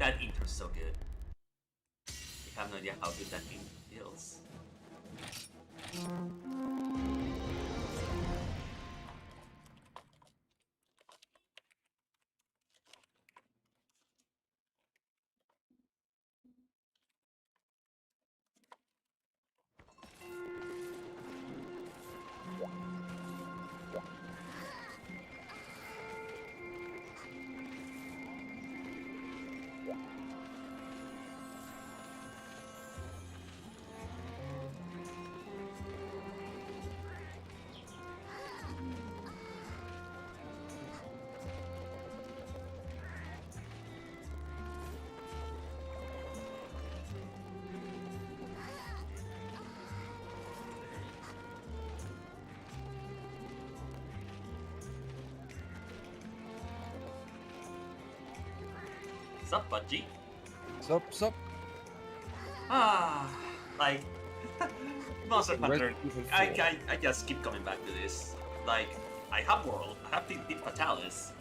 That intro's so good. You have no idea how good that intro feels. What's up, Budgie? Sup? Like Monster Hunter. I just keep coming back to this. Like, I have World, I have the Fatalis,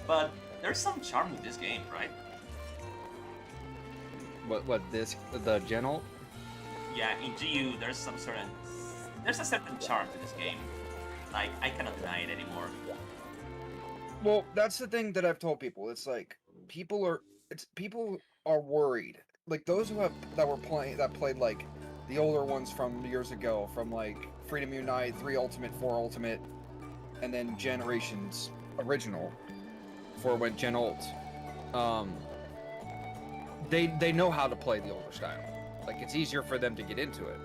but there's some charm with this game, right? The Gen. Yeah, in GU there's a certain charm to this game. Like, I cannot deny it anymore. Well, that's the thing that I've told people. It's like people are worried. Like those that played like the older ones from years ago, from like Freedom Unite, 3 Ultimate, 4 Ultimate, and then Generations Original for when Gen Ult. They know how to play the older style. Like it's easier for them to get into it.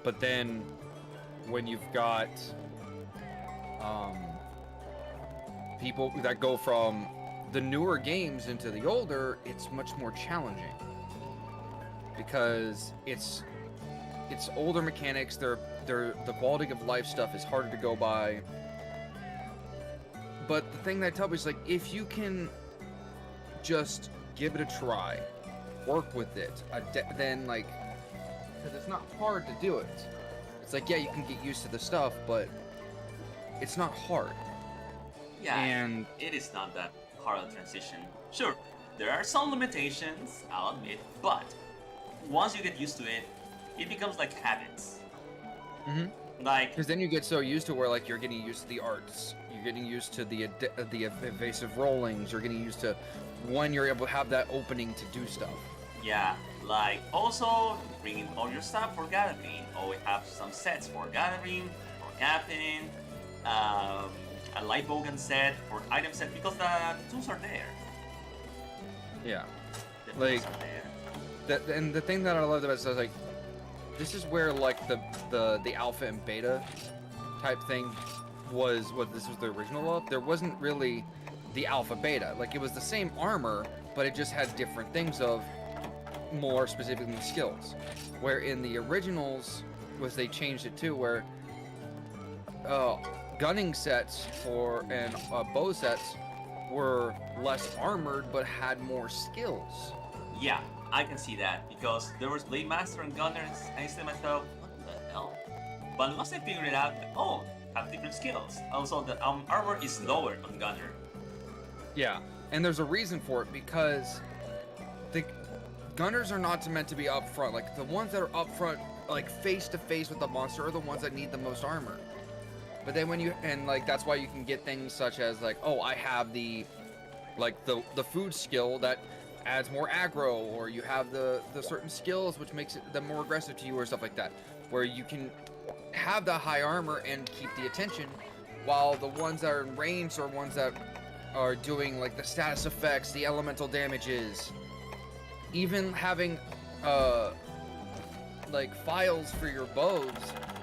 But then when you've got people that go from the newer games into the older, it's much more challenging because it's older mechanics. The quality of life stuff is harder to go by. But the thing that I tell people is like, if you can just give it a try, work with it, then like, because it's not hard to do it. It's like, yeah, you can get used to the stuff, but it's not hard. Yeah, and it is not that hard a transition. Sure, there are some limitations, I'll admit, but once you get used to it, it becomes like habits. Mm-hmm. Like, because then you get so used to where like you're getting used to the arts, you're getting used to the evasive rollings, you're getting used to when you're able to have that opening to do stuff. Yeah, like also bringing all your stuff for gathering. Always have some sets for gathering, for captain, a light bogan set, for item set, because the tools are there. Yeah, The like tools are there. and the thing that I love about it is like, this is where like the alpha and beta type thing was what this was the original of. There wasn't really the alpha beta. Like it was the same armor, but it just had different things of more specifically skills. Where in the originals was they changed it too, where gunning sets and bow sets were less armored but had more skills. Yeah, I can see that, because there was Blade Master and Gunners, and I said to myself, what the hell? But once I figured it out, oh, have different skills. Also, the armor is lower on Gunner. Yeah, and there's a reason for it, because the Gunners are not meant to be up front. Like, the ones that are up front, like, face to face with the monster, are the ones that need the most armor. But then that's why you can get things such as, like, oh, I have the food skill that adds more aggro, or you have the certain skills which makes them more aggressive to you, or stuff like that, where you can have the high armor and keep the attention, while the ones that are in range are ones that are doing like the status effects, the elemental damages, even having like files for your bows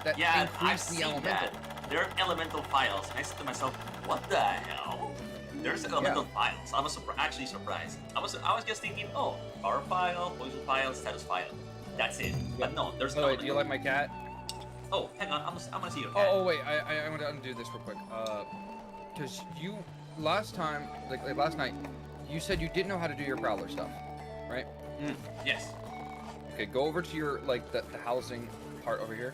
that increase the elemental. That. There are elemental files, and I said to myself, what the hell? There's elemental files. I was actually surprised. I was just thinking, oh, power file, poison file, status file. That's it. But no, there's no. Wait, do you like my cat? Oh, hang on. I'm gonna see your cat. Oh wait, I want to undo this real quick. Because you last time, like last night, you said you didn't know how to do your prowler stuff, right? Yes. Okay, go over to your the housing part over here.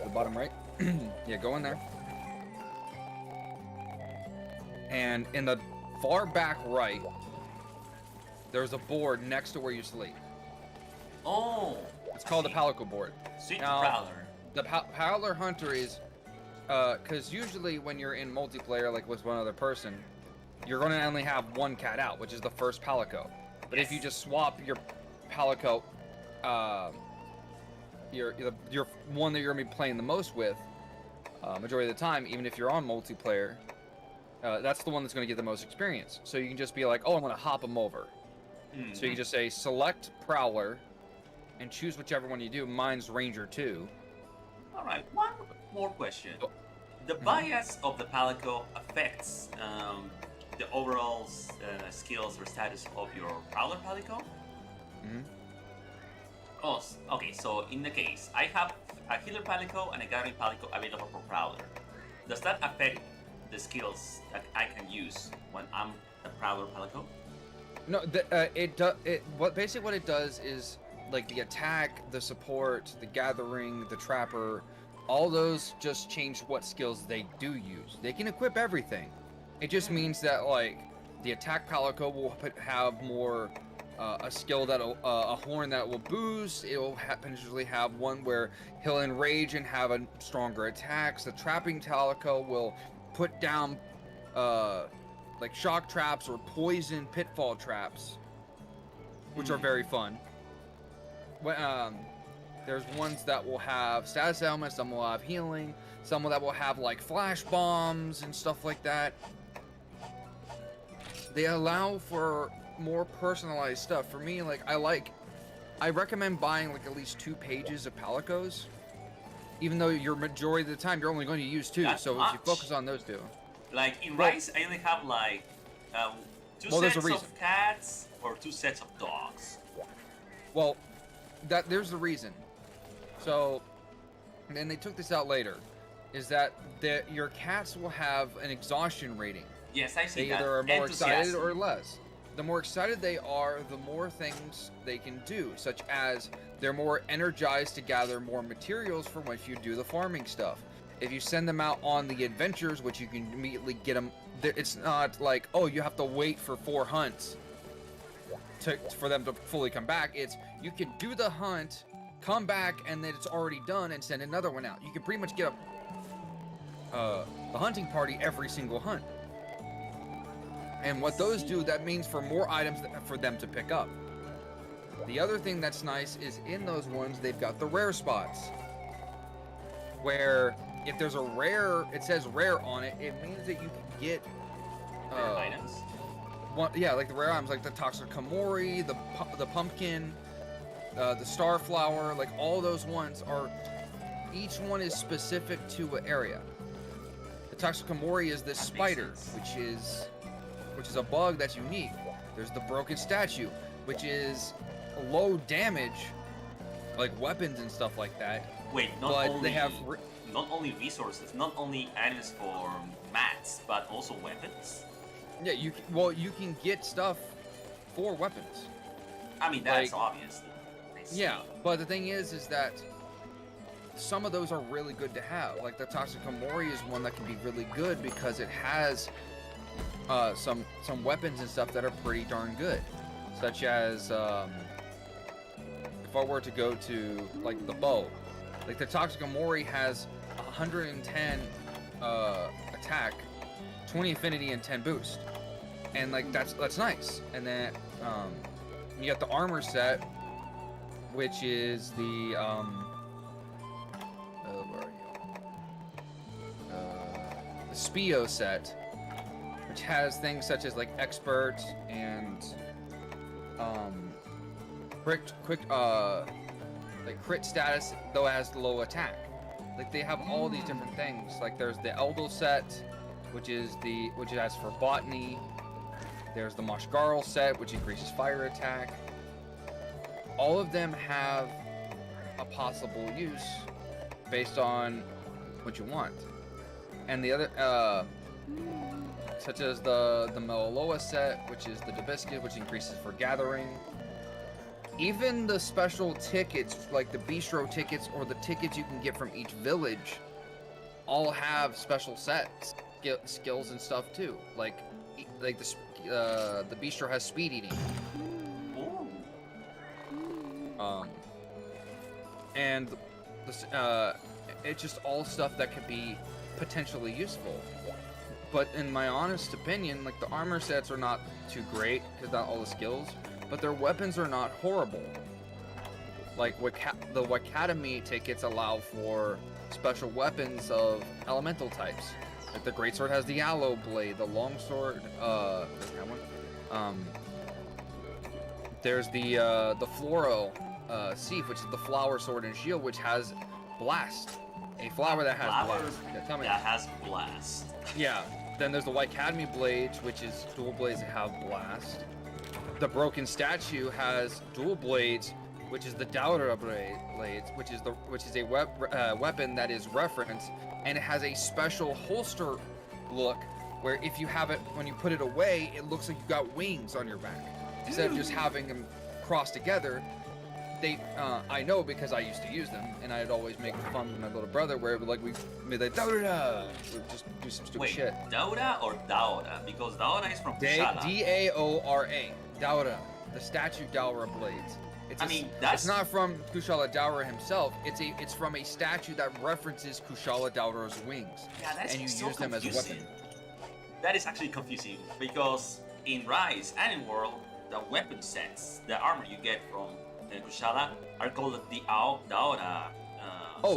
The bottom right. Yeah, go in there. And in the far back right, there's a board next to where you sleep. Oh, It's called the Palico board. Sweet Now, Prowler. The Prowler Hunter is, because usually when you're in multiplayer, like with one other person, you're going to only have one cat out, which is the first Palico. But if you just swap your Palico, your one that you're going to be playing the most with, majority of the time, even if you're on multiplayer, that's the one that's going to get the most experience. So you can just be like, oh, I'm going to hop them over. Mm-hmm. So you can just say select Prowler and choose whichever one you do. Mine's Ranger 2. All right, one more question. The bias of the Palico affects the overall skills or status of your Prowler Palico? Mm-hmm. Oh, okay, so in the case, I have a Healer Palico and a Gathering Palico available for Prowler. Does that affect the skills that I can use when I'm a Prowler Palico? No, it does. Basically what it does is like the attack, the support, the gathering, the trapper, all those just change what skills they do use. They can equip everything. It just means that like the attack Palico will have more a skill that a horn that will boost. It will potentially have one where he'll enrage and have a stronger attacks. The trapping Palico will put down like shock traps or poison pitfall traps, which are very fun. There's ones that will have status elements, some will have healing, some that will have like flash bombs and stuff like that. They allow for more personalized stuff. For me, like I recommend buying like at least 2 pages of Palicos, even though your majority of the time you're only going to use 2. That's so much. if you focus on those 2. Like in Rise, I only have like 2 Well, there's a sets reason. of cats or 2 sets of dogs. Well, there's the reason. So, and they took this out later, is that your cats will have an exhaustion rating. Yes, I see They that. either are more excited Enthusiasm. or less. The more excited they are, the more things they can do, such as they're more energized to gather more materials for when you do the farming stuff. If you send them out on the adventures, which you can immediately get them, it's not like, oh, you have to wait for 4 hunts for them to fully come back. It's you can do the hunt, come back, and then it's already done, and send another one out. You can pretty much get a hunting party every single hunt. And what those do, that means for more items for them to pick up. The other thing that's nice is in those ones, they've got the rare spots. Where if there's a rare, it says rare on it, it means that you can get Rare items. like the rare items, like the Toxic Komori, the pumpkin, the starflower, like all those ones are, each one is specific to an area. The Toxic Komori is this spider, which is a bug that's unique. There's the broken statue, which is low damage, like weapons and stuff like that. Wait, they have not only resources, not only items for mats, but also weapons. Yeah, you can get stuff for weapons. I mean, that's Like, obvious. Yeah, but the thing is that some of those are really good to have. Like the Toxic Komori is one that can be really good because it has some weapons and stuff that are pretty darn good, such as if I were to go to like the bow, like the Toxic Komori has 110 attack, 20 affinity, and 10 boost, and like that's nice. And then you got the armor set, which is the where are you? The Spio set, which has things such as like expert and crit status, though it has low attack. Like they have all these different things. Like there's the Eldol set, which has for botany. There's the Moshgarl set, which increases fire attack. All of them have a possible use based on what you want. And the other, such as the Meloloa set, which is the Debiscus, which increases for gathering. Even the special tickets, like the bistro tickets or the tickets you can get from each village, all have special sets, skills and stuff too. Like the bistro has speed eating, Um, and this, it's just all stuff that could be potentially useful. But in my honest opinion, like, the armor sets are not too great because not all the skills, but their weapons are not horrible. Like, the Wakatami tickets allow for special weapons of elemental types. Like, the greatsword has the aloe blade, the longsword, doesn't have one. There's the Floro Sieve, which is the flower sword and shield, which has blast. A flower that has blast. Yeah, tell me. That has blast. Yeah. Then there's the White Academy blades, which is dual blades that have blast. The broken statue has dual blades, which is the Daura blades, which is a weapon that is referenced, and it has a special holster look where if you have it, when you put it away, it looks like you got wings on your back instead of just having them crossed together. I know because I used to use them, and I'd always make fun with my little brother where it would, like, we made like Daura, just do some stupid shit. Daura or Daura? Because Daura is from Kushala. Daora, Daura, the statue Daura blades. It's not from Kushala Daura himself. It's from a statue that references Kushala Daura's wings. Yeah, that's and you so use them as a weapon. That is actually confusing because in Rise and in World, the weapon sets, the armor you get from Kushala are called the Daura.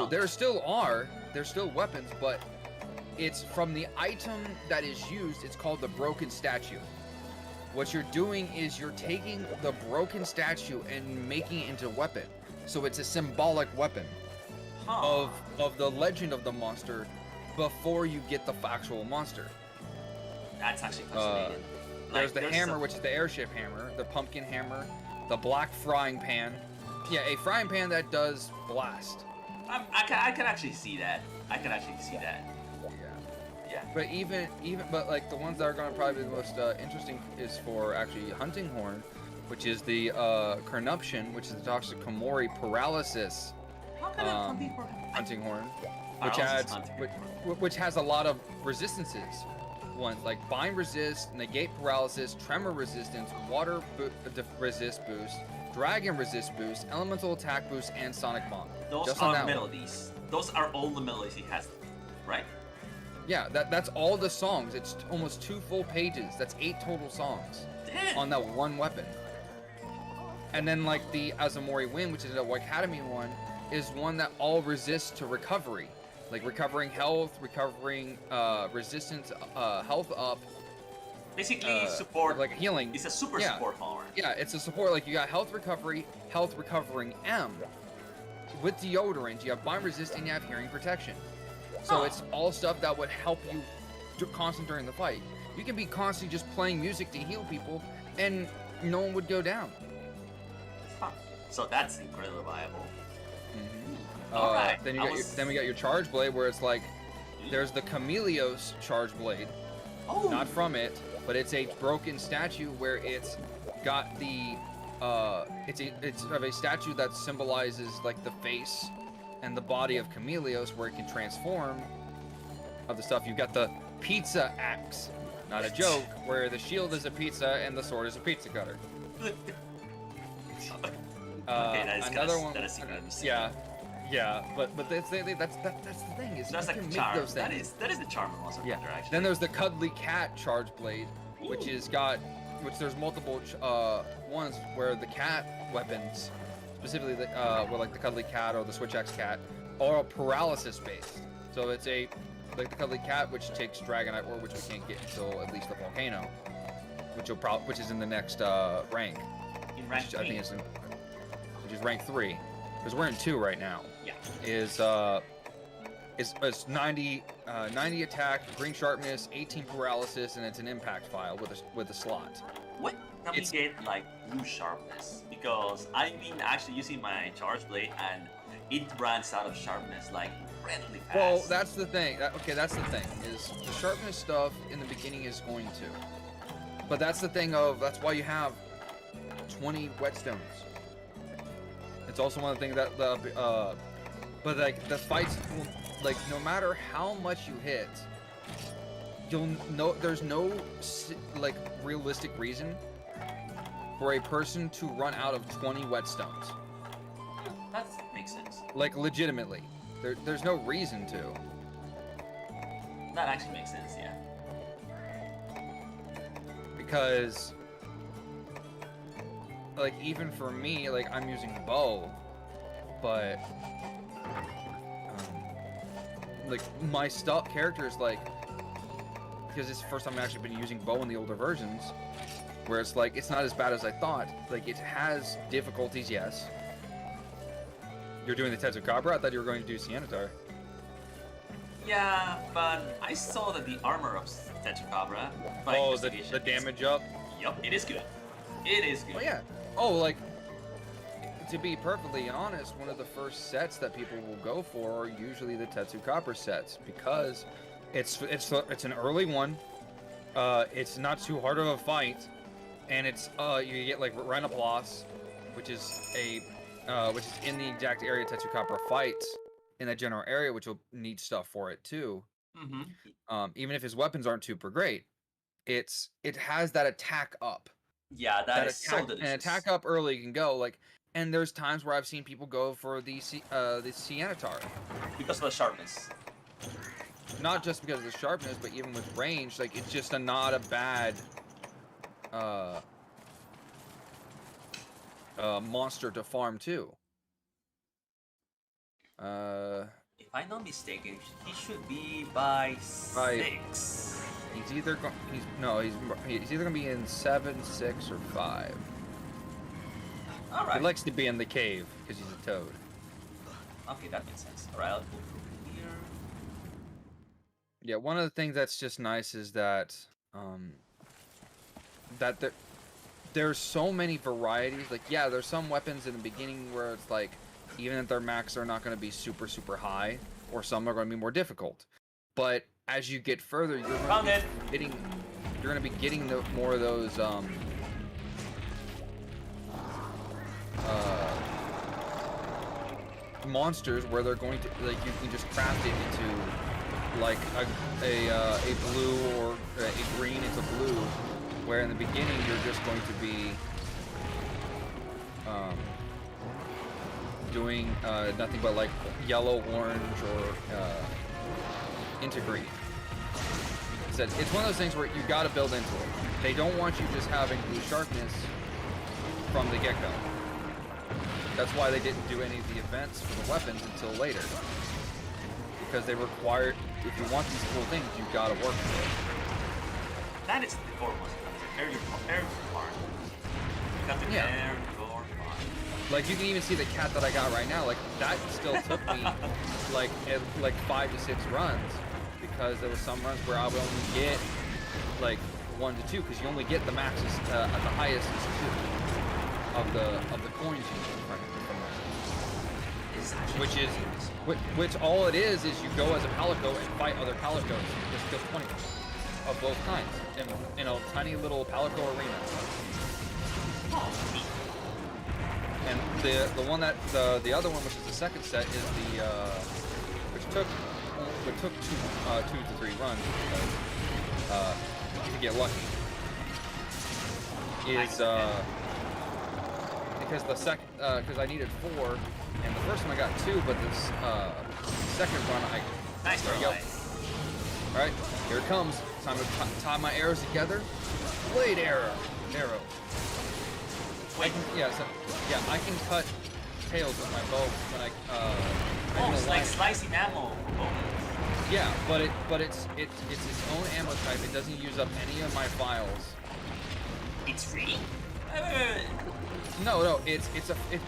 There's still weapons, but it's from the item that is used. It's called the broken statue. What you're doing is you're taking the broken statue and making it into a weapon. So it's a symbolic weapon of the legend of the monster before you get the actual monster. That's actually fascinating. There's the hammer, which is the airship hammer, the pumpkin hammer, the black frying pan. Yeah, a frying pan that does blast. I can actually see that. Yeah. But like the ones that are going to probably be the most interesting is for actually hunting horn, which is the Carnuption, which is the toxic Komori paralysis. How can it be for hunting horn, which has a lot of resistances. Ones like bind resist, negate paralysis, tremor resistance, water resist boost, dragon resist boost, elemental attack boost, and sonic bomb. Those are melodies. Those are all the melodies he has, right? Yeah, that's all the songs. It's almost 2 full pages. That's 8 total songs. Damn. On that one weapon. And then like the Azumori Wind, which is a Wakatami one, is one that all resists to recovery. Like recovering health, recovering resistance, health up. Basically support. Like healing. It's a super support power. Yeah, it's a support. Like you got health recovery, health recovering M. With deodorant, you have bind resist and you have hearing protection. So it's all stuff that would help you constant during the fight. You can be constantly just playing music to heal people, and no one would go down. So that's incredibly viable. Mm-hmm. All right. Then we got your charge blade, where it's like there's the Chameleos charge blade. Oh. Not from it, but it's a broken statue where it's got the it's of a statue that symbolizes like the face and the body of Chameleos, where it can transform of the stuff. You've got the pizza axe, not a joke, where the shield is a pizza and the sword is a pizza cutter. Okay, that is another one. That is secret. Yeah, but that's the thing is that's you like can the charm. make those things. That is the charm of Monster Hunter, actually. Then there's the Cuddly cat charge blade, which there's multiple ones where the cat weapons, specifically the like the Cuddly cat or the Switch Axe cat, are paralysis based. So it's like the Cuddly cat, which takes Dragonite Ore, which we can't get until at least the volcano, which is in the next rank. In rank 3. I think which is rank 3, because we're in 2 right now. Yeah. Is 90 attack, green sharpness, 18 paralysis, and it's an impact file with a slot. What can we get like blue sharpness? Because I've been actually using my charge blade and it runs out of sharpness like incredibly fast. Well, that's the thing. That's the thing. Is the sharpness stuff in the beginning is going to, but that's the thing that's why you have 20 whetstones. It's also one of the things that but like the fights, like no matter how much you hit, there's no like realistic reason for a person to run out of 20 whetstones. That makes sense. Like, legitimately. There's no reason to. That actually makes sense, yeah. Because, like, even for me, like, I'm using bow, but, like, my character is, like, because it's the first time I've actually been using bow in the older versions, where it's, like, it's not as bad as I thought. Like, it has difficulties, yes. You're doing the Tetsukabra? I thought you were going to do Siennatar. Yeah, but I saw that the armor of Tetsukabra. Oh, the damage up? Yup, it is good. It is good. Oh, yeah. Oh, like, to be perfectly honest, one of the first sets that people will go for are usually the Tetsukabra sets, because it's an early one. It's not too hard of a fight, and it's you get like Renaplos, which is in the exact area Tetsukabra fights in that general area, which will need stuff for it too. Mm-hmm. Even if his weapons aren't super great, it has that attack up. Yeah, that is so delicious. And attack up early can go like, and there's times where I've seen people go for the Siennatar because of the sharpness. Not just because of the sharpness, but even with range, like it's just not a bad monster to farm too. If I'm not mistaken, he should be by 6. He's either he's either gonna be in 7, 6, or 5. All right. He likes to be in the cave because he's a toad. Okay, that makes sense. All right, I'll go through here. Yeah, one of the things that's just nice is that there's so many varieties. Like, yeah, there's some weapons in the beginning where it's like, even if their max are not going to be super, super high, or some are going to be more difficult. But as you get further, you're going to be getting more of those monsters where they're going to, like, you can just craft it into like a blue or a green into blue, where in the beginning you're just going to be doing nothing but like yellow, orange, or into green. It's one of those things where you got to build into it. They don't want you just having blue sharpness from the get-go. That's why they didn't do any of the events for the weapons until later. Because they required, if you want these cool things, you gotta work for it. That is the core one. Prepare your farm. Prepare your farm. Like, you can even see the cat that I got right now. Like, that still took me like 5 to 6 runs, because there were some runs where I would only get like 1 to 2, because you only get the maxes at the highest is 2 of the coins you get from that. Which all it is you go as a Palico and fight other Palicos. There's still 20 of both kinds in a tiny little Palico arena. And the one that the other one, which is the second set, is the which took 2 to 3 runs to get lucky. Is because the second because I needed 4. And the first one I got 2, but this second run Nice. There you go. Alright, here it comes. Time to tie my arrows together. Blade arrow. Wait. I can cut tails with my bow when I it's like slicing ammo. Yeah, but it's its own ammo type. It doesn't use up any of my files. It's free? No, it's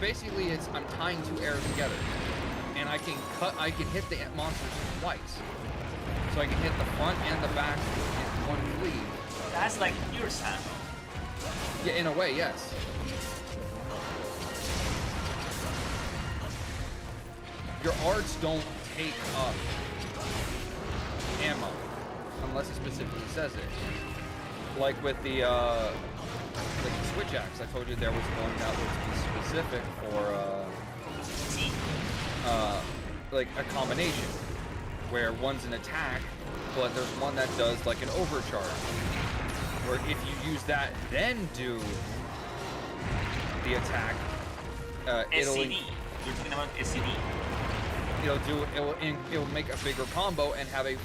basically I'm tying 2 arrows together, and I can hit the monsters twice, so I can hit the front and the back in one cleave. That's like pure ammo. Yeah, in a way, yes. Your arts don't take up ammo unless it specifically says it. Like with the switch axe, I told you there was one that would be specific for like a combination, where one's an attack, but there's one that does like an overcharge, where if you use that then do the attack, You're talking about SCD. It'll make a bigger combo and have a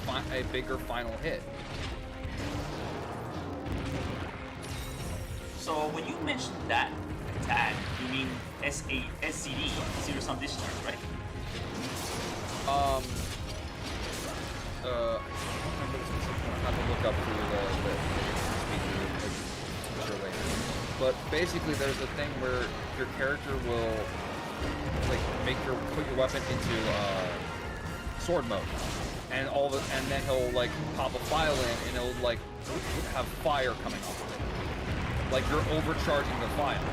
bigger final hit. So when you mentioned that tag, you mean SCD, Serious Sound Dictionary, right? I don't remember the specific one. I have to look up through the later. But basically, there's a thing where your character will like put your weapon into sword mode, and then he'll like pop a file in, and it'll like have fire coming off of it, like you're overcharging the file.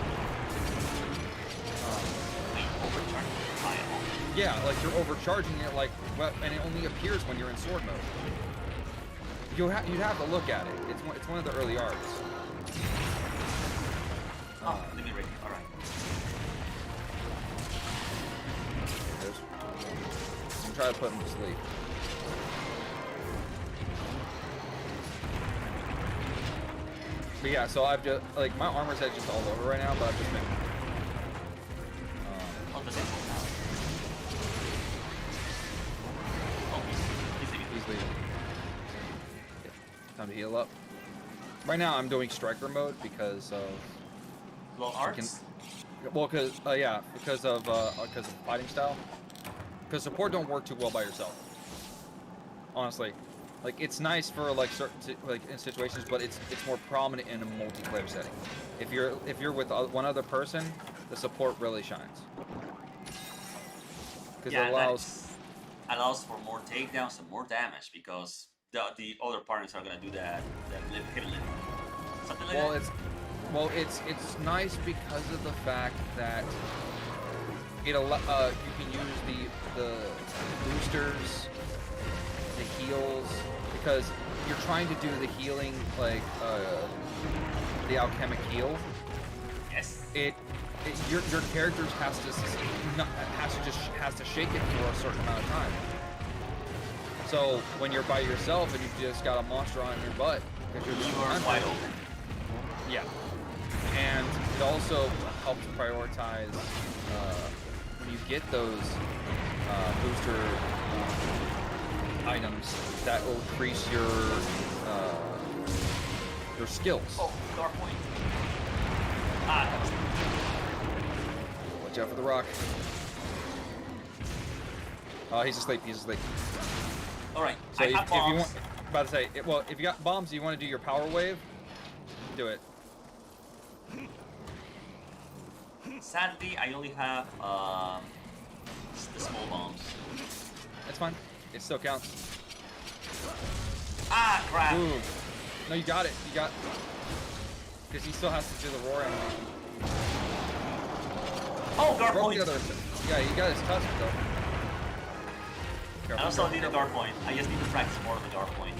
Overcharging the file? Yeah, like you're overcharging it, like, well, and it only appears when you're in sword mode. You'd have to look at it. It's one of the early arts. Oh, let me read it. All right. I'm trying to put him to sleep. But yeah, so I've just like my armor's head just all over right now, but I've just been. He's leaving. Okay. Time to heal up. Right now, I'm doing striker mode because of. Low arts? Because of fighting style. Because support don't work too well by yourself. Honestly, like it's nice for like certain in situations, but it's more prominent in a multiplayer setting. If you're with one other person, the support really shines. Because it allows for more takedowns and more damage because the other partners are gonna do that heavy lift. Something like that. It's nice because of the fact that you can use the boosters, the heals, because you're trying to do the healing like the alchemic heal. Yes. Your character has to shake it for a certain amount of time. So when you're by yourself and you've just got a monster on your butt because you're wide open. Yeah. And it also helps prioritize when you get those booster items that will increase your skills. Oh, dark point. Watch out for the rock. Oh, he's asleep. All right. So if you want, about to say, if you got bombs, you want to do your power wave. Do it. Sadly, I only have the small bombs. That's fine. It still counts. Ah, crap! Ooh. No, you got it. Because he still has to do the roar animation. Oh, guard point! Yeah, you got his tusk though. I also need a guard point. I just need to practice more of the guard point.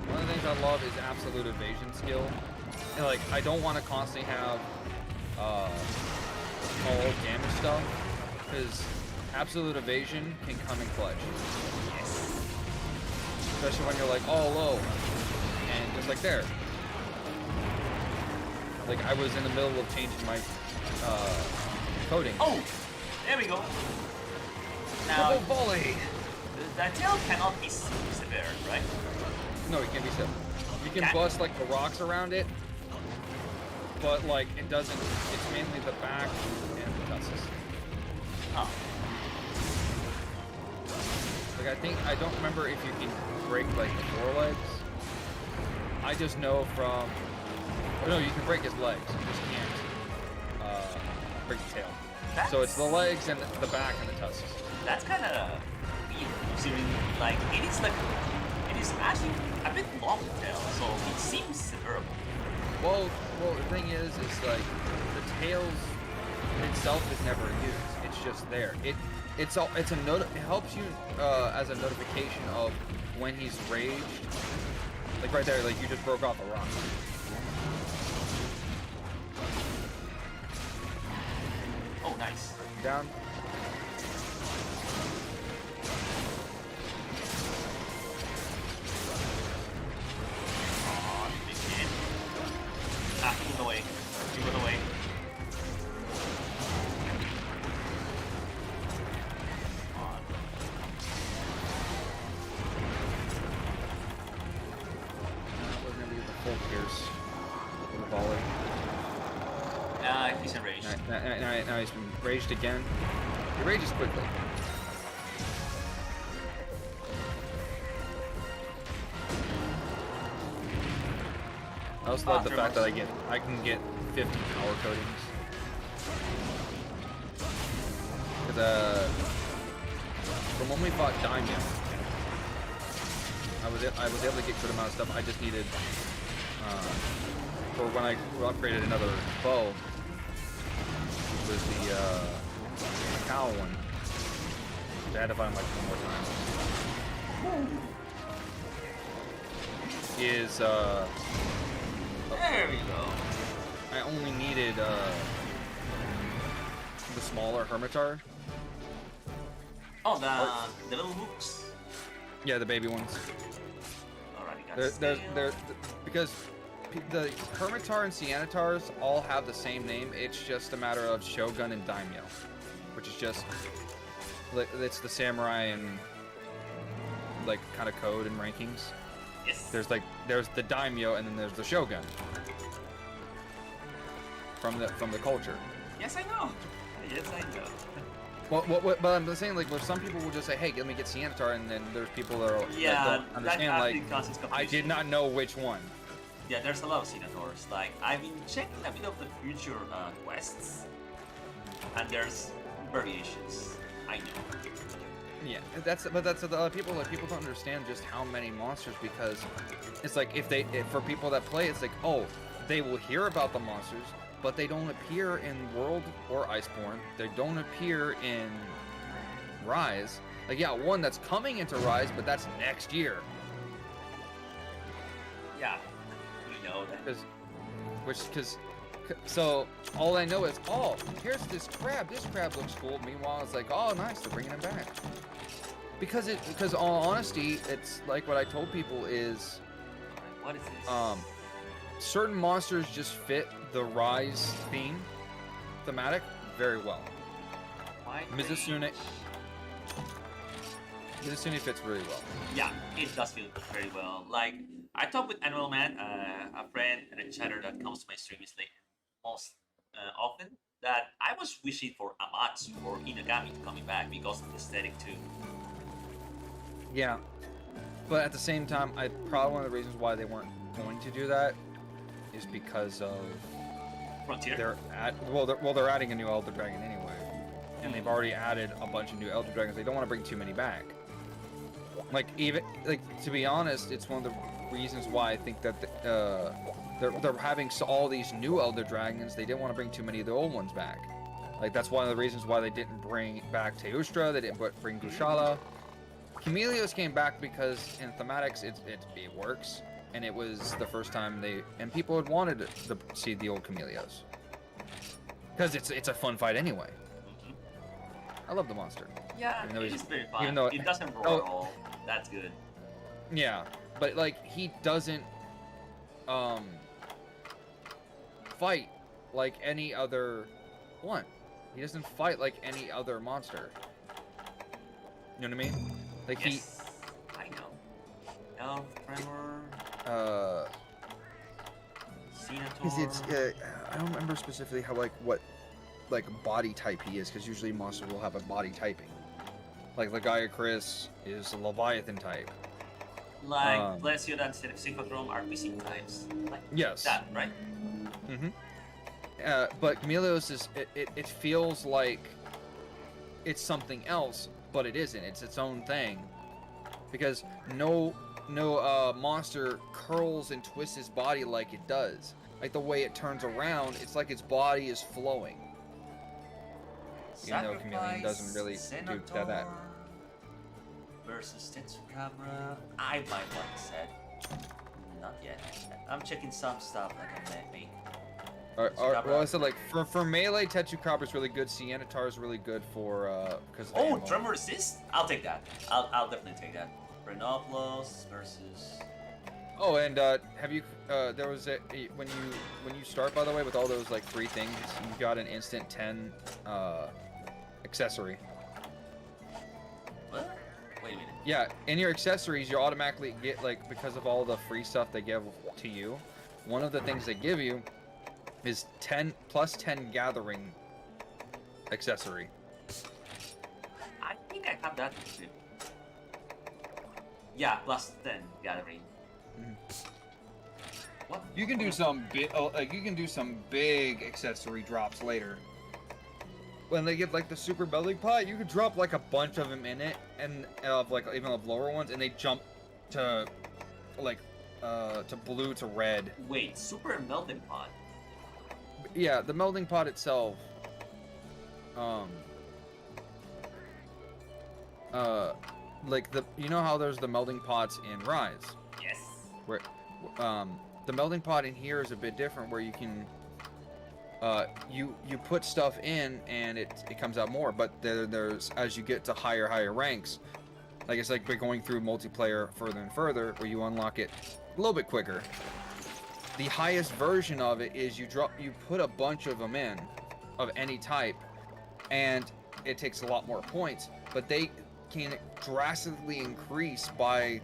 One of the things I love is absolute evasion skill. And like, I don't want to constantly have all damage stuff, because absolute evasion can come in clutch. Yes. Especially when you're like all low, and just like there. Like I was in the middle of changing my coding. Oh, there we go. Now, double volley. That tail cannot be severe, right? No, it can be simple. You can bust like the rocks around it, but like it doesn't. It's mainly the back and the tusks. Oh. Like I don't remember if you can break like the forelegs. I just know from. No, you can break his legs. You just can't break the tail. So it's the legs and the back and the tusks. That's kind of weird, considering like it is actually a bit long tail, so it seems severable. Well, the thing is like the tails itself is never used. It's just there. It helps you as a notification of when he's raged. Like right there, like you just broke off a rock. Oh, nice. Down. Big hit. Ah, in the way. Raiders with a volley. He's enraged. Now he's been raged again. He rages quickly. I also love the fact that I can get 50 power coatings. From when we fought Daimyo, I was able to get a good amount of stuff. I just needed for when I upgraded another bow, which was the cow one. I had to find like one more time. Is there we go. I only needed the smaller Hermitar. Oh, the little hooks. Yeah, the baby ones. Alright, They're because the Hermitar and Cianatars all have the same name. It's just a matter of Shogun and Daimyo, which is just it's the samurai and like kind of code and rankings. Yes. There's the Daimyo and then there's the Shogun from the culture. Yes, I know. Yes, I know. But I'm saying, like, where some people will just say, "Hey, let me get Cianatar," and then there's people that don't understand. Like, I did not know which one. Yeah, there's a lot of Cianators. Like, I've been checking a bit of the future quests, and there's variations. I know. Yeah, that's the people don't understand just how many monsters, because it's like if for people that play, it's like, oh, they will hear about the monsters, but they don't appear in World or Iceborne. They don't appear in Rise. Like, yeah, one that's coming into Rise, but that's next year. Yeah, we know that. So all I know is, oh, here's this crab. This crab looks cool. Meanwhile, it's like, oh, nice, they're bringing him back. Because all honesty, it's like what I told people is, what is this? Certain monsters just fit the Rise thematic very well. Mizusune fits really well. Yeah, it does fit very well. Like, I talked with Animal Man, a friend and a chatter that comes to my streams most often, that I was wishing for Amatsu or Inagami coming back because of the aesthetic too. Yeah, but at the same time, probably one of the reasons why they weren't going to do that is because of Frontier. They're adding a new Elder Dragon anyway, and they've already added a bunch of new Elder Dragons. They don't want to bring too many back. To be honest, it's one of the reasons why I think that they're having all these new Elder Dragons. They didn't want to bring too many of the old ones back. Like, that's one of the reasons why they didn't bring back Teustra. They didn't bring Gushala. Chameleos came back because in thematics it works, and it was the first time people had wanted to see the old Chameleos because it's a fun fight anyway. I love the monster. Yeah, it is very fun. Even though it doesn't roar at all, that's good. Yeah, but like, he doesn't fight like any other one. He doesn't fight like any other monster. You know what I mean? Like, yes, I know. Elf, Tremor, Cenator. I don't remember specifically how what body type he is, because usually monsters will have a body typing. Like Lagiacrus is a Leviathan type. Like Plesiod and Symphodrome are missing types. Like yes. That, right? Mm-hmm. But Chameleos it feels like it's something else, but it isn't. It's its own thing, because no monster curls and twists his body like it does. Like, the way it turns around, it's like its body is flowing. Even though Chameleon doesn't really do that. Versus Tetsukabra. I might want to set. Not yet. I'm checking some stuff that can let me. Well, I said, like, for melee, Tetsukabra is really good. Cianatar is really good for because. Oh, Tremor Resist? I'll take that. I'll definitely take that. Renoplos versus. Oh, and have you? There was when you start, by the way, with all those like 3 things, you got an instant 10 accessory. What? Wait a minute. Yeah, in your accessories, you automatically get, like, because of all the free stuff they give to you, one of the things they give you is 10 plus 10 gathering accessory. I think I have that too. Yeah, plus 10 gathering. What? You can do some big accessory drops later. When they give like the super melting pot, you could drop like a bunch of them in it, and of like even of lower ones, and they jump to like to blue to red. Wait, super melting pot? Yeah, the melting pot itself. Like you know how there's the melting pots in Rise? Yes. Where, the melting pot in here is a bit different, where you can, you put stuff in and it comes out more, but there's as you get to higher ranks, like it's like by going through multiplayer further and further, where you unlock it a little bit quicker. The highest version of it is you put a bunch of them in, of any type, and it takes a lot more points, but they can drastically increase by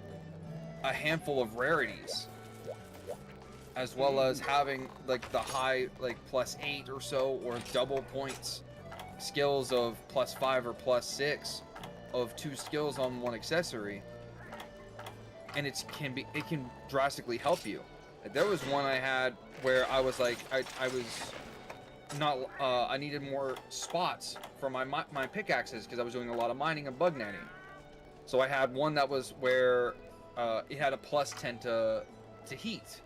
a handful of rarities, as well as having like the high like +8 or so, or double points skills of +5 or +6 of 2 skills on 1 accessory, and it can drastically help you. There was one I had where I was like I was not I needed more spots for my pickaxes because I was doing a lot of mining and bug netting. So I had one that was where it had a +10 to heat,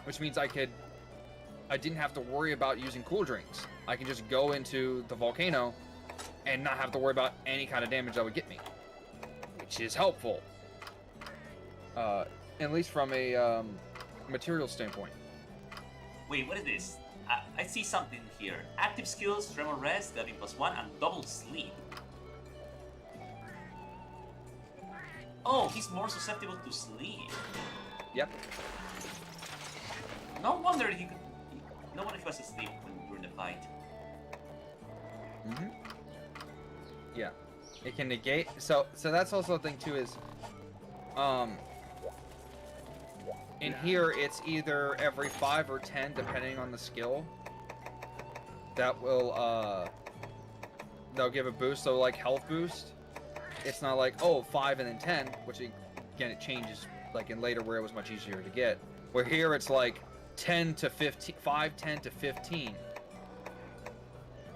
which means I didn't have to worry about using cool drinks. I can just go into the volcano and not have to worry about any kind of damage that would get me, which is helpful, at least from a material standpoint. Wait, what is this? I see something here. Active skills, tremor rest, delving +1, and double sleep. Oh, he's more susceptible to sleep. Yep. No wonder he was asleep during the fight. Yeah. It can negate. So that's also a thing too. Is in here it's either every 5 or 10, depending on the skill. That will they'll give a boost. So like health boost. It's not like 5 and then 10, which again it changes like in later where it was much easier to get. Where here it's like 10 to 15, 5, 10 to 15.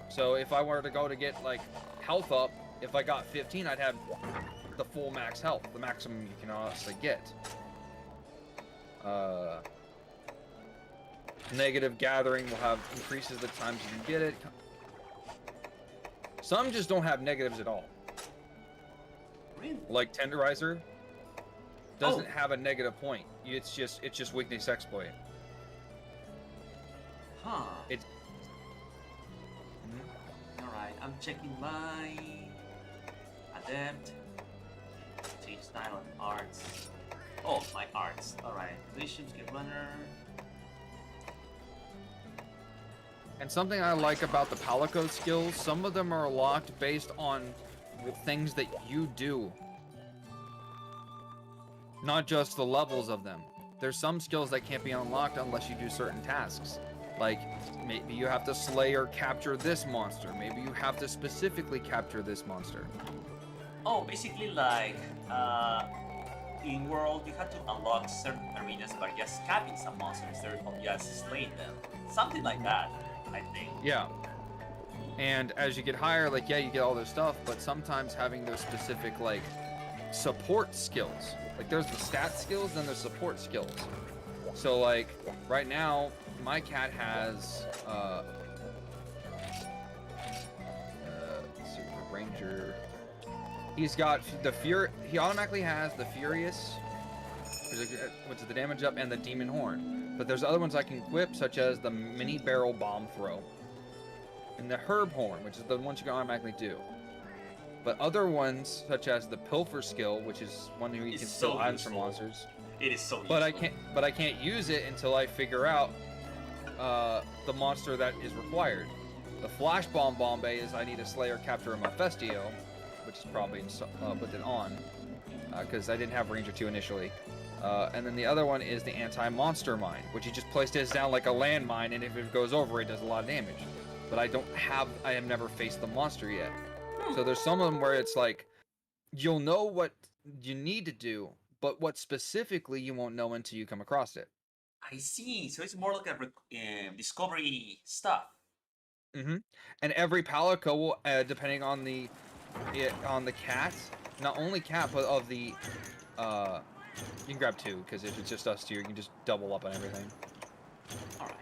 So if I were to go to get like health up, if I got 15, I'd have the full max health, the maximum you can honestly get. Negative gathering will have increases the times you can get it. Some just don't have negatives at all. Really? Like Tenderizer doesn't have a negative point. It's just weakness exploit. Huh. It's Alright, I'm checking my adept. Change style and arts. Oh, my arts. Alright. Vision, skill runner. And something I like about the Palico skills, some of them are locked based on things that you do, not just the levels of them. There's some skills that can't be unlocked unless you do certain tasks. Like, maybe you have to slay or capture this monster. Maybe you have to specifically capture this monster. Oh, basically like, in World, you have to unlock certain arenas by just capping some monsters instead of just slaying them. Something like that, I think. Yeah. And as you get higher, like, yeah, you get all this stuff, but sometimes having those specific, like, support skills. Like, there's the stat skills, then there's support skills. So, like, right now, my cat has, Super Ranger. He's got the he automatically has the Furious, which is the damage up, and the Demon Horn. But there's other ones I can equip, such as the Mini Barrel Bomb Throw. And the Herb Horn, which is the ones you can automatically do. But other ones, such as the Pilfer skill, which is one where you can steal items from monsters. It is so useful. But I can't use it until I figure out the monster that is required. The Flash Bomb Bombay is I need to slay or capture a Mephisto, which is probably put it on, because I didn't have Ranger 2 initially. And then the other one is the anti-monster mine, which you just place this down like a landmine, and if it goes over, it does a lot of damage. But I have never faced the monster yet. So there's some of them where it's like, you'll know what you need to do, but what specifically you won't know until you come across it. I see. So it's more like a discovery stuff. Mm-hmm. And every palico will, depending on the cat, not only cat, but of the, you can grab 2, because if it's just us 2, you can just double up on everything. All right.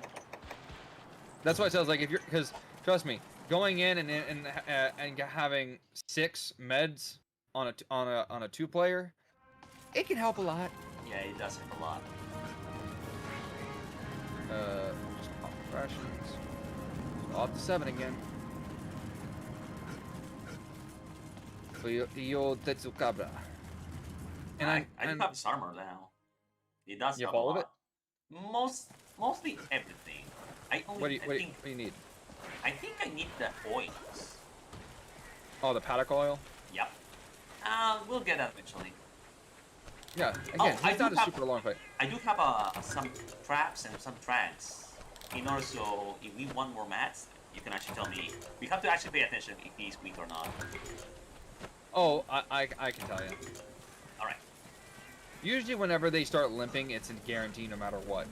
That's why it sounds like if you're, because trust me, going in and having 6 meds on a 2-player, it can help a lot. Yeah, it does help a lot. Just pop rations. Off to 7 again. Yo Tetsukabra. And I do have his armor now. It does you help have all a of it? lot. Mostly everything. What do you need? I think I need the oils. Oh, the paddock oil? Yep. We'll get that eventually. Yeah, again, it's not a super long fight. I do have some traps and some tracks. In order, so if we want more mats, you can actually tell me. We have to actually pay attention if he's weak or not. Oh, I can tell you. Alright. Usually whenever they start limping, it's a guarantee no matter what.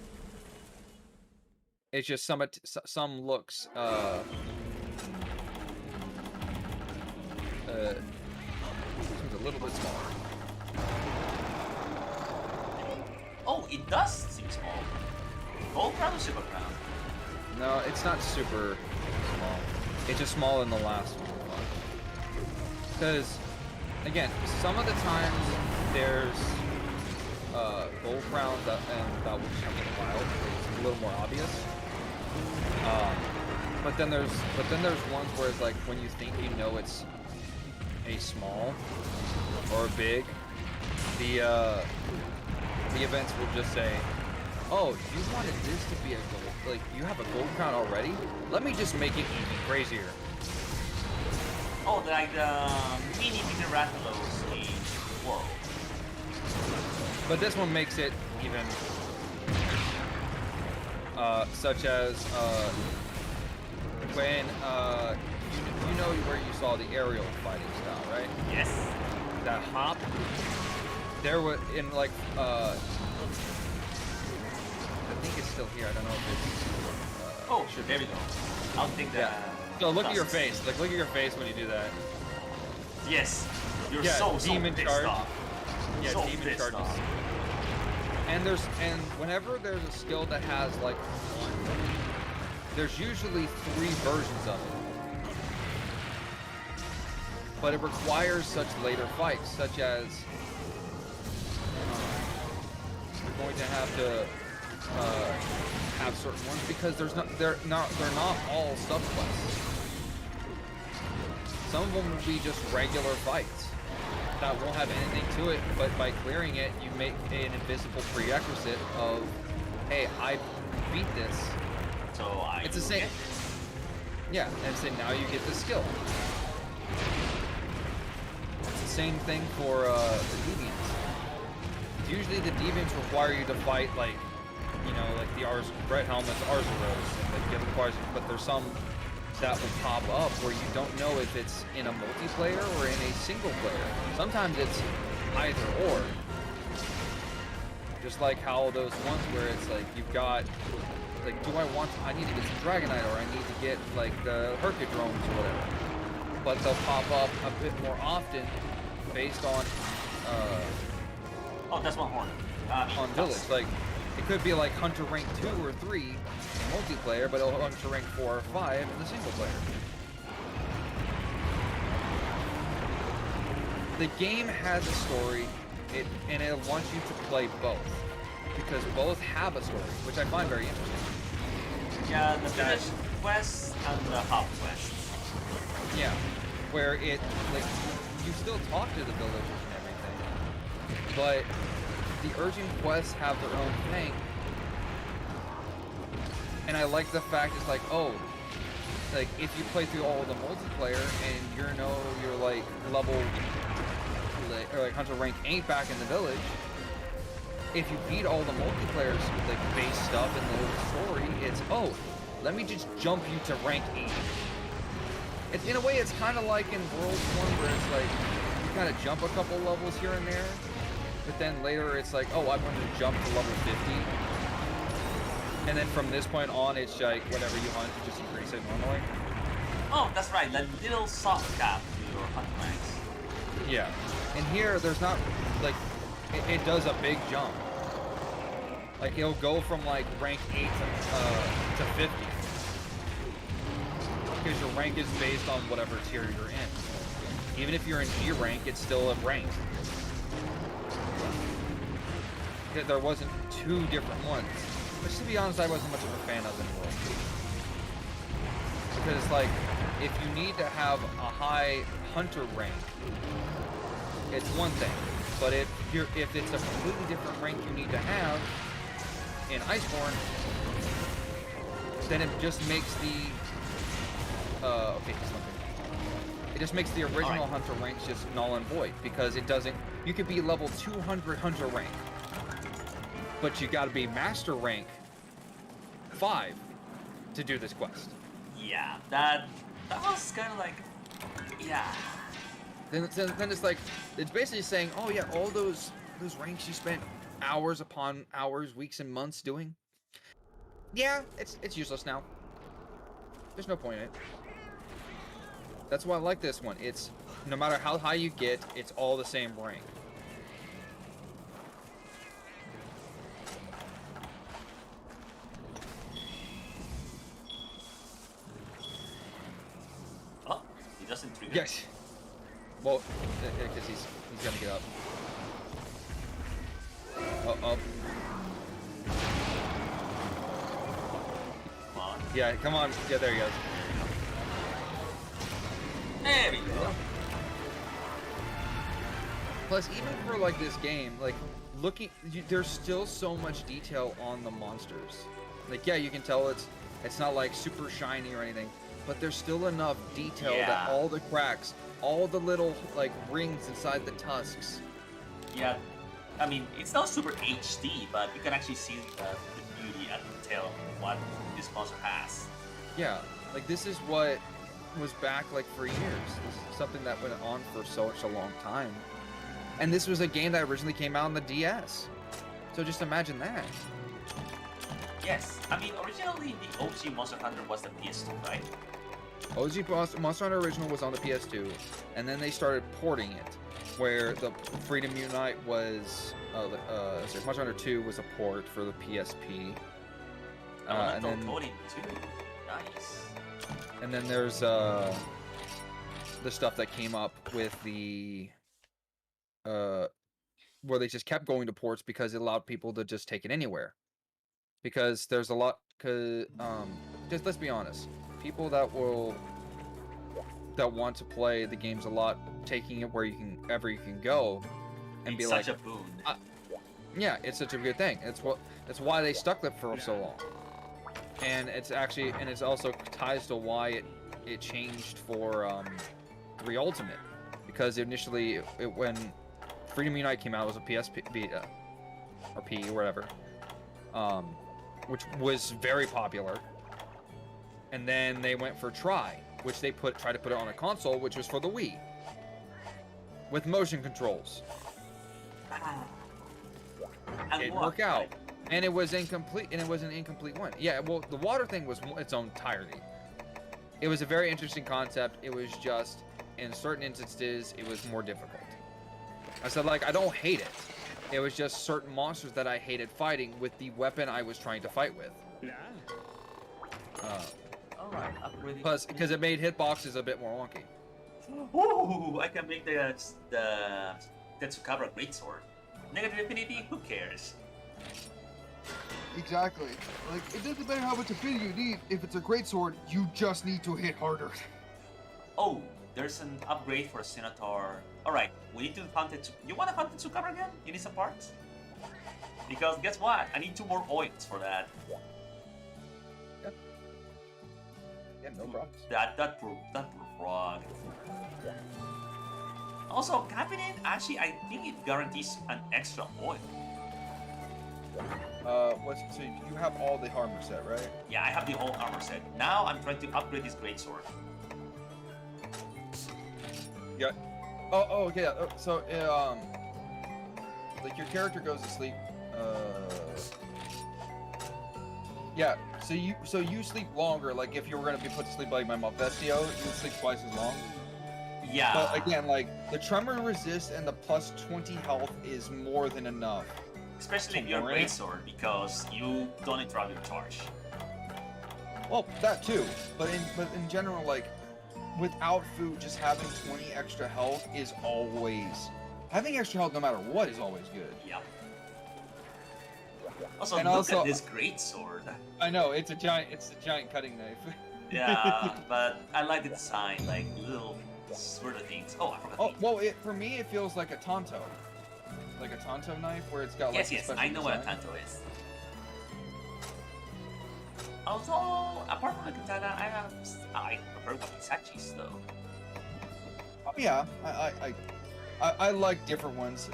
It's just some looks, seems a little bit smaller. Oh, it does seem small. Gold crown or super crown? No, it's not super small. It's just smaller than the last one. Because, again, some of the times there's gold crowns that will come in wild. It's a little more obvious. But then there's ones where it's like when you think you know it's a small or a big, the events will just say, "Oh, you wanted this to be a gold, like you have a gold crown already? Let me just make it even crazier." Oh, like the mini Rathalos in World. But this one makes it even, such as when you know where you saw the aerial fighting style, right? Yes. That hop. There was in like I think it's still here. I don't know if it's. Oh, sure. There we go. I'll take that. Yeah. So look at your face. Like look at your face when you do that. Yes. You're yeah, so demon pissed charge. off. Yeah, so demon pissed charges. off. And whenever there's a skill that has like one, there's usually 3 versions of it. But it requires such later fights, such as you're going to have to have certain ones because they're not all subquests. Some of them will be just regular fights that won't have anything to it, but by clearing it, you make an invisible prerequisite of, hey, I beat this. So it's the same. Yeah, and so now you get the skill. It's the same thing for the deviants. Usually the deviants require you to fight like, you know, like the red helmets, Arzuros, and it requires, but there's some that will pop up where you don't know if it's in a multiplayer or in a single player. Sometimes it's either or. Just like how those ones where it's like you've got, like, I need to get some Dragonite or I need to get like the Hercudromes or whatever. But they'll pop up a bit more often based on oh, that's one horn. On village. Like it could be like Hunter rank 2 or 3 in multiplayer, but it'll Hunter rank 4 or 5 in the single player. The game has a story, and it wants you to play both, because both have a story, which I find very interesting. Yeah, the village quest and the hub quest. Yeah, where it, like, you still talk to the villagers and everything, but the urgent quests have their own thing. And I like the fact it's like, oh, like if you play through all of the multiplayer and you're like level or like Hunter rank 8 back in the village, if you beat all the multiplayer like base stuff in the story, it's let me just jump you to rank 80. It's, in a way, it's kind of like in World 1 where it's like you kind of jump a couple levels here and there, but then later it's like, oh, I want to jump to level 50, and then from this point on, it's like whatever you hunt, you just increase it normally. Oh, that's right, that little soft cap to your hunt ranks. Yeah, and here there's not like it does a big jump. Like it'll go from like rank 8 to 50. Because your rank is based on whatever tier you're in. Even if you're in G rank, it's still a rank. There wasn't 2 different ones. Which, to be honest, I wasn't much of a fan of anymore. Because, like, if you need to have a high hunter rank, it's one thing. But if it's a completely different rank you need to have in Iceborne, then it just makes the it just makes the original hunter ranks just null and void, because it doesn't. You could be level 200 hunter rank, but you got to be master rank 5 to do this quest. Yeah, that was kind of like, yeah. Then it's like, it's basically saying, oh yeah, all those ranks you spent hours upon hours, weeks and months doing, yeah, it's useless now. There's no point in it. That's why I like this one. It's, no matter how high you get, it's all the same rank. Oh, he doesn't trigger. Yes. Well, because he's gonna get up. Up. Come on. Yeah, come on. Yeah, there he goes. There we go. Plus, even for like this game, like there's still so much detail on the monsters. Like, yeah, you can tell it's not like super shiny or anything, but there's still enough detail that all the cracks, all the little like rings inside the tusks. Yeah, I mean, it's not super HD, but you can actually see the beauty and detail of what this monster has. Yeah, like this is what was back like for years. This is something that went on for such a long time. And this was a game that originally came out on the DS. So just imagine that. Yes, I mean, originally the OG Monster Hunter was the PS2, right? OG Monster Hunter original was on the PS2, and then they started porting it, where the Freedom Unite was, Monster Hunter 2 was a port for the PSP. And then porting too. Nice. And then there's the stuff that came up with the where they just kept going to ports because it allowed people to just take it anywhere. Because there's a lot, just let's be honest, people that want to play the games a lot, taking it wherever you can go, and be like, such a boon. Yeah, it's such a good thing. That's why they stuck it for so long. And it's also ties to why it changed for 3 Ultimate, because initially when Freedom Unite came out, it was a PSP beta or P or whatever, which was very popular. And then they went for Try, which they tried to put it on a console, which was for the Wii, with motion controls. It didn't work out. And it was incomplete, and it was an incomplete one. Yeah, well, the water thing was its own entirety. It was a very interesting concept. It was just, in certain instances, it was more difficult. I said, like, I don't hate it. It was just certain monsters that I hated fighting with the weapon I was trying to fight with. Alright, upgrading. Plus, because it made hitboxes a bit more wonky. Ooh, I can make the Tetsukabra Greatsword. Negative affinity, who cares? Exactly. Like, it doesn't matter how much affinity you need. If it's a great sword, you just need to hit harder. Oh, there's an upgrade for a Senator. Alright, we need to hunt it. You want to hunt the Tsukabra again? You need some parts? Because guess what? I need 2 more oils for that. Yep. Yeah, no problems. That poor frog. Also, cabinet, actually, I think it guarantees an extra oil. So you have all the armor set, right? Yeah, I have the whole armor set. Now I'm trying to upgrade this greatsword. Yeah. Okay. So, like your character goes to sleep. Yeah. So you sleep longer. Like if you were gonna be put to sleep like my Malfestio, you would sleep twice as long. Yeah. But again, like the tremor resist and the plus 20 health is more than enough. Especially if you're greatsword, because you don't interrupt your charge. Well, that too. But in general, like without food, just having 20 extra health is always having extra health no matter what is always good. Yep. Also, And look also, at this greatsword. I know it's a giant cutting knife. Yeah, but I like the design, like little sort of things. Oh, I forgot. Oh, well, for me it feels like a Tonto. Like a Tonto knife where it's got like Yes, I know what a Tanto is. Also, apart from the katana, I prefer Wakisachis though. Oh, yeah, I like different ones.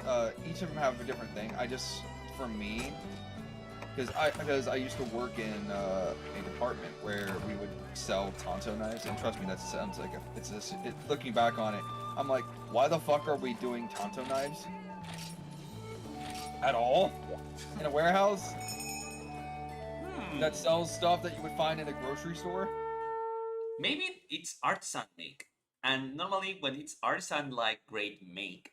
Each of them have a different thing. For me, because I used to work in a department where we would sell Tonto knives, and trust me, that sounds like looking back on it, I'm like, why the fuck are we doing Tonto knives? At all? In a warehouse? That sells stuff that you would find in a grocery store? Maybe it's artisan make. And normally when it's artisan like grade make,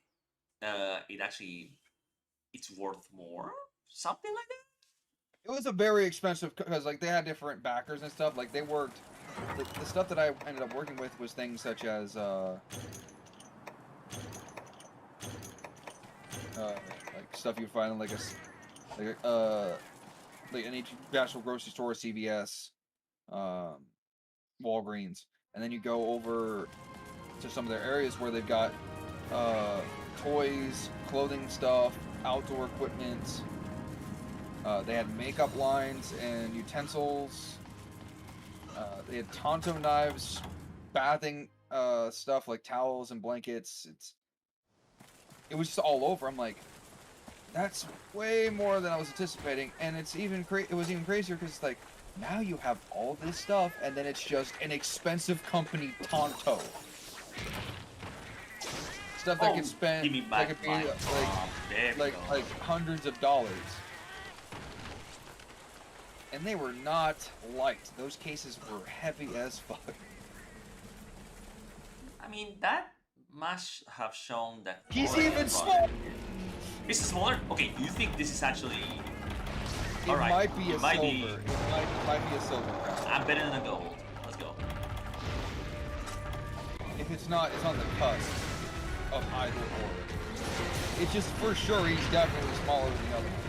it's worth more? Something like that? It was a very expensive, because like they had different backers and stuff. Like they worked, the stuff that I ended up working with was things such as like stuff you would find in like any national grocery store, CVS, Walgreens, and then you go over to some of their areas where they've got toys, clothing stuff, outdoor equipment. They had makeup lines and utensils. They had Tonto knives, bathing stuff like towels and blankets. It was just all over. I'm like, that's way more than I was anticipating, and it was even crazier because it's like, now you have all this stuff, and then it's just an expensive company Tonto. Stuff that could spend that could be like hundreds of dollars. And they were not light. Those cases were heavy as fuck. I mean, that must have shown that... He's even smaller! This is smaller? Okay, do you think this is actually... It might be a silver. It might be a silver crown. I'm better than a gold. Let's go. If it's not, it's on the cusp of either or. It's just for sure he's definitely smaller than the other one.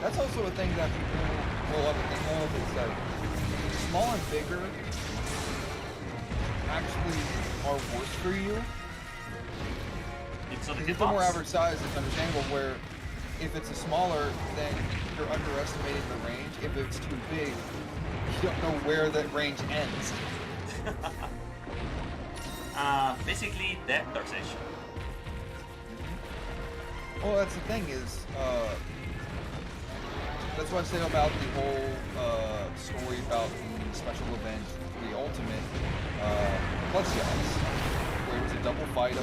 That's also a thing that people will ever think of. It's like small and bigger actually are worse for you. If they're more average size, it's understandable where if it's a smaller, then you're underestimating the range. If it's too big, you don't know where that range ends. Basically, depth perception. Well, that's the thing is, that's what I say about the whole story about the special event, the ultimate Plus Yachts, where it was a double fight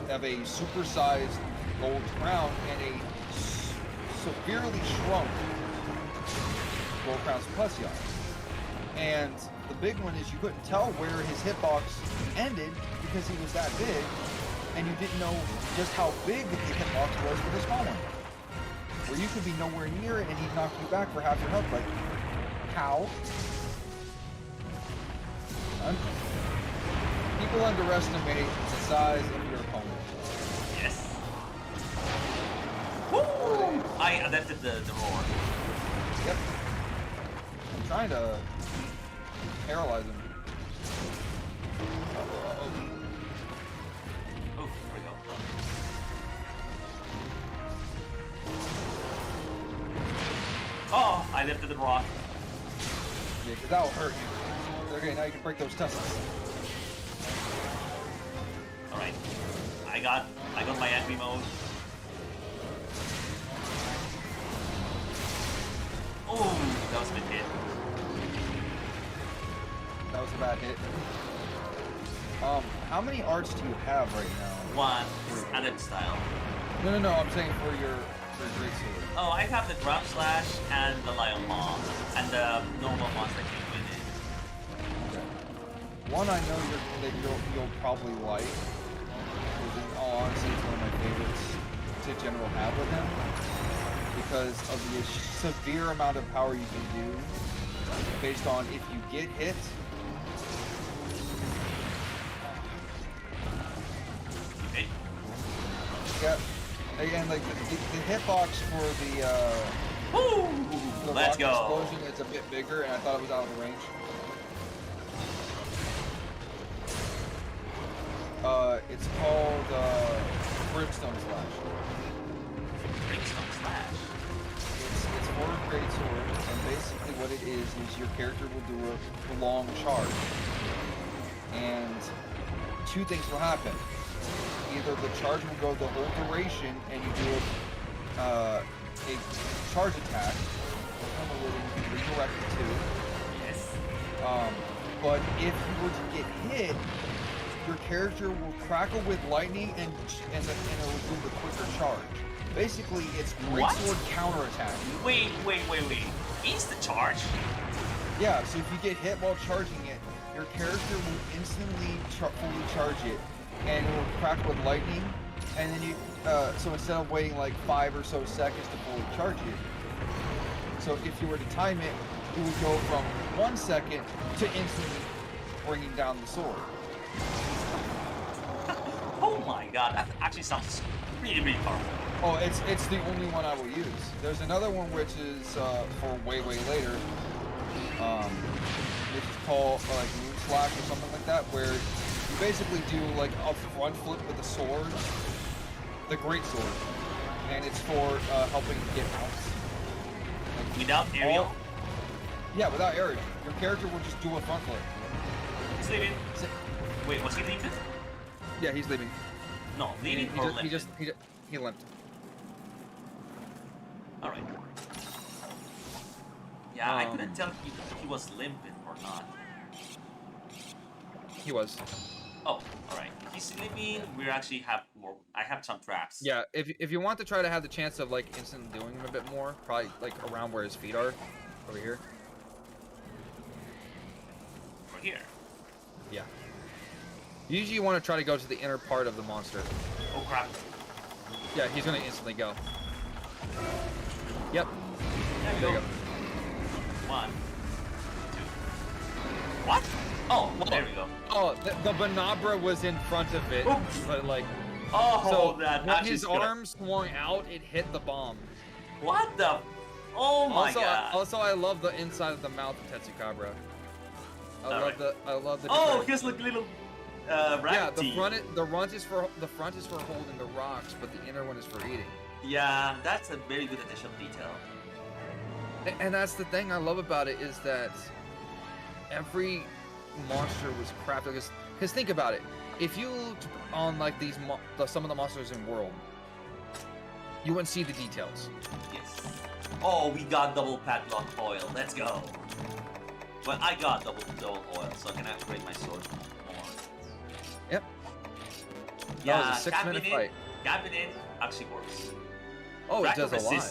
of a supersized gold crown and a severely shrunk gold crown's Plus Yacht. And the big one is you couldn't tell where his hitbox ended because he was that big, and you didn't know just how big the hitbox was for the small one. Where you could be nowhere near it and he'd knock you back for half your health. Like, how? People underestimate the size of your opponent. Yes. Woo! I adapted the roar. Yep. I'm trying to paralyze him. Oh, here we go. Oh, I lifted the rock. Yeah, because that'll hurt you. Okay, now you can break those tussles. Alright. I got my angry mode. was a good hit. That was a bad hit. How many arts do you have right now? One, Adam style. No, I'm saying for your great sword. Oh, I have the Grab Slash and the Lion Maw, and the normal ones that came with it. Okay. One I know you'll probably like. Because in all honesty, it's one of my favorites to general have with him. Because of the severe amount of power you can do based on if you get hit. Okay. Yeah. Again, like the hitbox for the Let's rocket go. explosion is a bit bigger, and I thought it was out of range. It's called Brimstone Slash. Brimstone Slash. It's for a great sword, and basically what it is your character will do a long charge, and two things will happen. Either the charge will go the whole duration, and you do a charge attack, where you can redirect it to. Yes. But if you were to get hit, your character will crackle with lightning, and it will do the quicker charge. Basically, it's greatsword counterattack. Wait. Insta charge? Yeah, so if you get hit while charging it, your character will instantly fully charge it, and it will crack with lightning, and then you, so instead of waiting like 5 or so seconds to fully charge it, so if you were to time it, it would go from 1 second to instantly bringing down the sword. Oh my god, that actually sounds really powerful. Oh, it's the only one I will use. There's another one which is for way later, which is called like Moon Slash or something like that, where you basically do like a front flip with a sword, the great sword, and it's for helping get mounts. Like, Without aerial? Yeah, without aerial. Your character will just do a front flip. He's leaving. Wait, was he leaving? Yeah, he's leaving. No, leaving He or just- limping? he limped. Alright. Yeah, I couldn't tell if he was limping or not. He was. Oh, alright. He's leaving. We actually have more. I have some traps. Yeah, if you want to try to have the chance of like instantly doing him a bit more, probably like around where his feet are, over here. Over here. Yeah. Usually you want to try to go to the inner part of the monster. Oh crap. Yeah, he's gonna instantly go. Yep. There we There go. you go. 1, 2. What? Oh, there we go. Oh, the Banabra was in front of it, Oops. but like, Oh, so that when actually his arm swung out, it hit the bomb. What the? Oh my god. Also, I love the inside of the mouth of Tetsukabra. I love the. Oh, design. here's like little rat Yeah, the teeth. front is for holding the rocks, but the inner one is for eating. Yeah, that's a very good additional detail. And that's the thing I love about it is that every monster was crafted. Because think about it, if you looked on like some of the monsters in World, you wouldn't see the details. Yes. Oh, we got double padlock oil. Let's go. Well, I got double oil, so I can upgrade my sword more. Yep. Yeah, That was a 6-minute fight. Capping it actually works. Oh, it does a lot.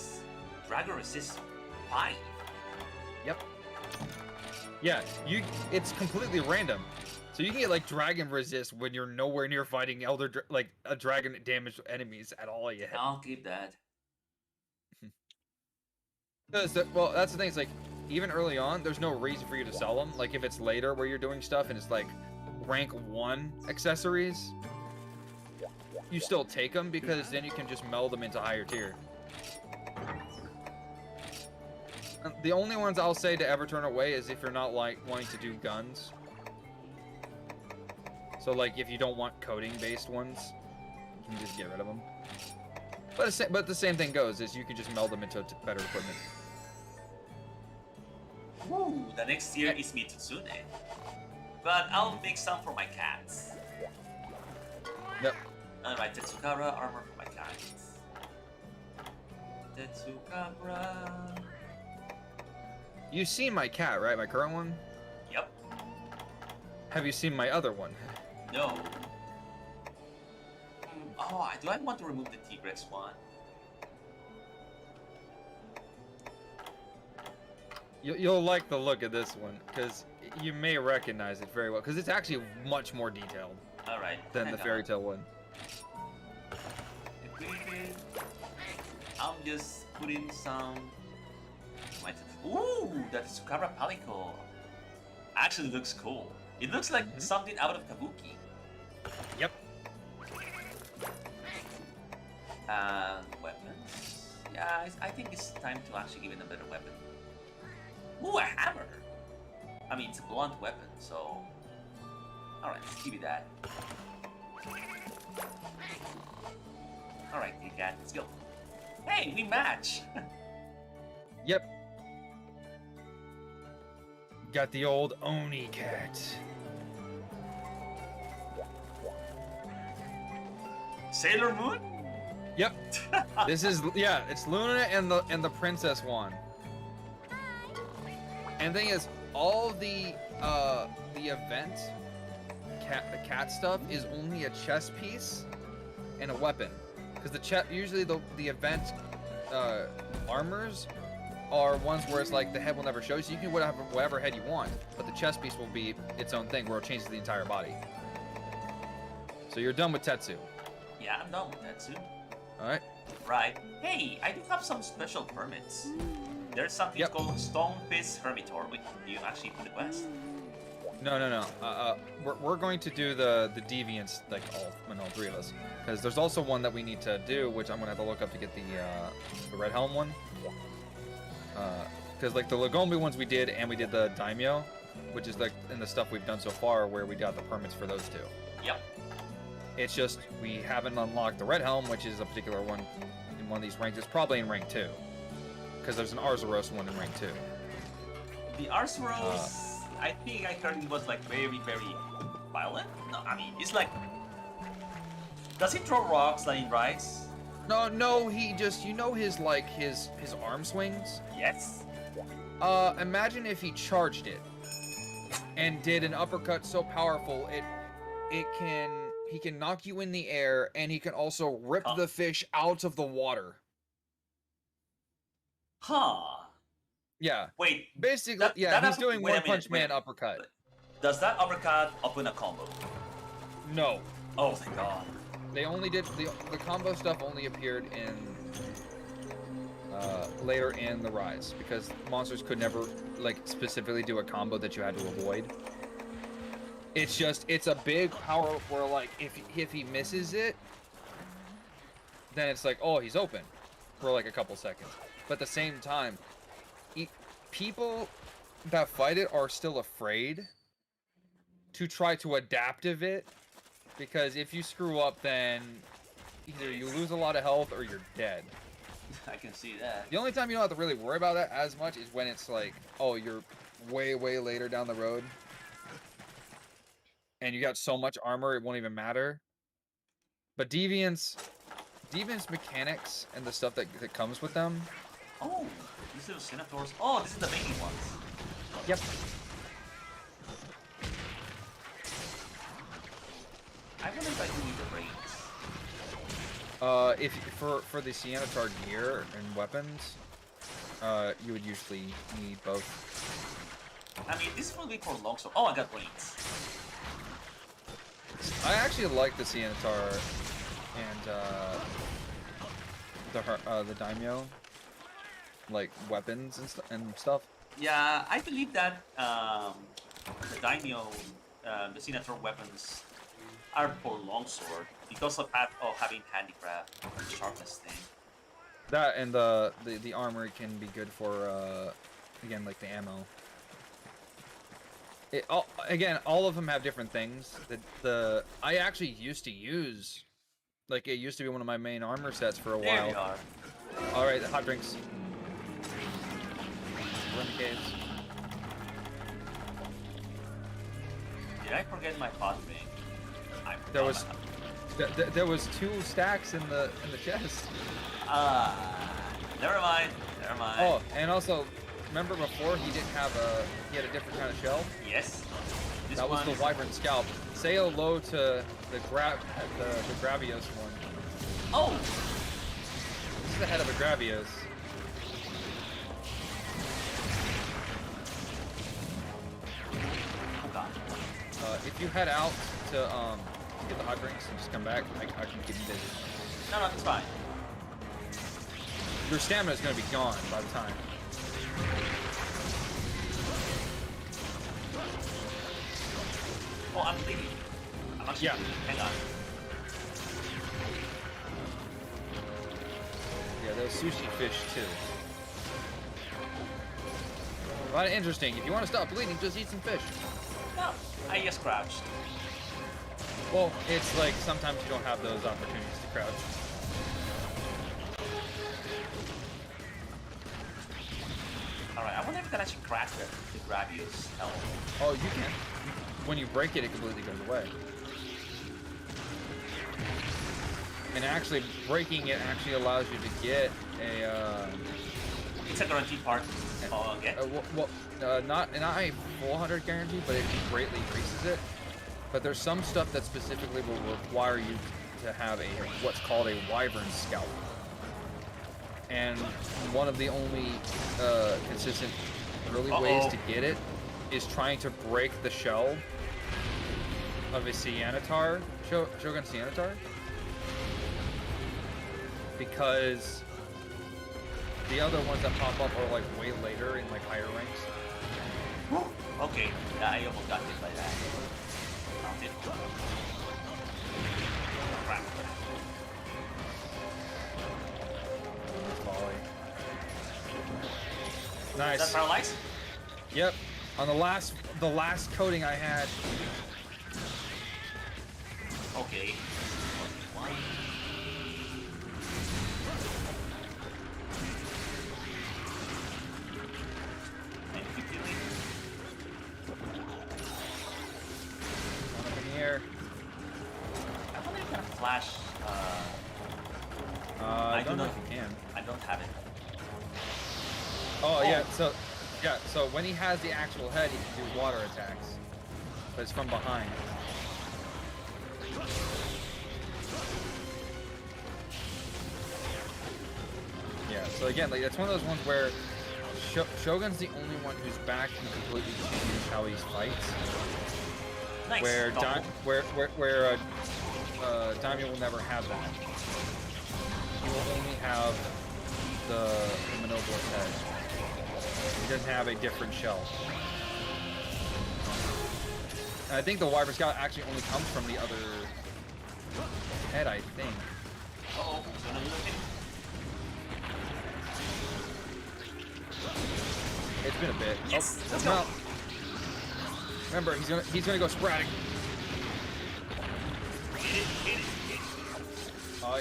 Dragon resist 5. Yep. Yeah, it's completely random. So you can get like dragon resist when you're nowhere near fighting a dragon damaged enemies at all yet. I'll keep that. Well, that's the thing. It's like even early on, there's no reason for you to sell them. Like if it's later where you're doing stuff and it's like rank 1 accessories, you still take them because then you can just meld them into higher tier. The only ones I'll say to ever turn away is if you're not like wanting to do guns. So like if you don't want coding based ones, you can just get rid of them. But the same thing goes is you can just meld them into better equipment. Woo, the next tier is Mitsune. But I'll make some for my cats. Yep. Alright, Tetsukabra armor for my cats. Tetsukabra. You've seen my cat, right? My current one? Yep. Have you seen my other one? No. Oh, do I want to remove the T-Rex one? You'll like the look of this one, because you may recognize it very well, because it's actually much more detailed Alright. than the fairy tale one. I'm just putting some... Ooh, that is Cabra Palico. Actually looks cool. It looks like something out of Kabuki. Yep. And weapons. Yeah, I think it's time to actually give it a better weapon. Ooh, a hammer! I mean, it's a blunt weapon, so... Alright, let's give it that. Alright, you cat, let's go. Hey, we match! Yep. Got the old Oni cat. Sailor Moon? Yep. This is, yeah, it's Luna and the princess one. And the thing is, all the event the cat stuff is only a chest piece and a weapon, because usually the event armors are ones where it's like the head will never show you, so you can have whatever head you want, but the chest piece will be its own thing where it changes the entire body. So you're done with Tetsu. Yeah, I'm done with Tetsu. Alright. Right. Hey, I do have some special permits. There's something called Stone Fist Hermitor. Wait, do you actually do the quest? No. We're going to do the deviants, like all three of us, because there's also one that we need to do, which I'm gonna have to look up to get the red helm one. Because like the Lagombi ones we did, and we did the Daimyo, which is like in the stuff we've done so far, where we got the permits for those two. Yep. It's just we haven't unlocked the red helm, which is a particular one in one of these ranks. It's probably in rank 2, because there's an Arzuros one in rank 2. The Arzuros, I think I heard it was like very, very violent. No, I mean it's like, does he throw rocks like in Rise? No, he just, you know, his arm swings. Yes. Imagine if he charged it and did an uppercut so powerful he can knock you in the air, and he can also rip the fish out of the water. Huh. Yeah. Wait. Basically, he's doing One Punch Man uppercut. Does that uppercut open a combo? No. Oh, thank God. They only did the combo stuff only appeared in later in the Rise, because monsters could never like specifically do a combo that you had to avoid. It's a big power where like if he misses it, then it's like, oh, he's open for like a couple seconds. But at the same time, people that fight it are still afraid to try to adaptive it, because if you screw up, then either you lose a lot of health or you're dead. I can see that. The only time you don't have to really worry about that as much is when it's like, oh, you're way later down the road, and you got so much armor it won't even matter. But Deviant's mechanics and the stuff that comes with them. Oh, these little Senators. Oh, this is the main ones. Yep. I wonder if I do need the rings. If for the Siennatar gear and weapons, you would usually need both. I mean, this will be for longsword. Oh, I got rings. I actually like the Siennatar and the Daimyo, like weapons and stuff. Yeah, I believe that the Daimyo, the Senator weapons are for longsword because of having handicraft sharpness thing. That and the armor can be good for again, like the ammo. All of them have different things. I actually used to use, like, it used to be one of my main armor sets for a while. There we are. All right, the hot drinks. Renegades. Did I forget my pot ring? There was 2 stacks in the chest. Never mind. Oh, and also, remember before he didn't have he had a different kind of shell? Yes. This That was one the Wyvern Scalp. Say hello to the Gravios one. Oh! This is the head of the Gravios. Oh god. If you head out to get the hot drinks and just come back, I can keep you busy. No, it's fine. Your stamina is going to be gone by the time. Oh, I'm bleeding. I'm actually Yeah. bleeding. Hang on. Yeah, those sushi fish too. Kind of interesting. If you want to stop bleeding, just eat some fish. No, I just crouched. Well, it's like sometimes you don't have those opportunities to crouch. Alright, I wonder if I can actually crack the Gravios helmet. Oh, you can. When you break it, it completely goes away. And actually, breaking it actually allows you to get a. It's a guaranteed part. Oh, okay. Not a full 100 guarantee, but it greatly increases it. But there's some stuff that specifically will require you to have what's called a Wyvern Scalp. And one of the only consistent early ways to get it is trying to break the shell of a Cyanitar, Shogun Cyanitar, because the other ones that pop up are like way later in like higher ranks. Okay, I almost got hit by that. Found it. Crap. Volley. Is Nice. that paralyzed? Yep. On the last coating I had. Okay. One. And keep healing. One up in the air. I wonder if I can flash. I don't know not- if you can. I don't have it. Oh yeah. So when he has the actual head, he can do water attacks, but it's from behind. Yeah. So again, like that's one of those ones where Shogun's the only one whose back can completely change how he fights. Nice. Where Double. Daimyo will never have that. He will only have the Monoblo's head. He doesn't have a different shell. And I think the Wyvern Scout actually only comes from the other head, I think. Uh-oh. Gonna lose it. It's been a bit. Yes, Oh, let's well, go. remember, he's gonna go sporadic. Hit it.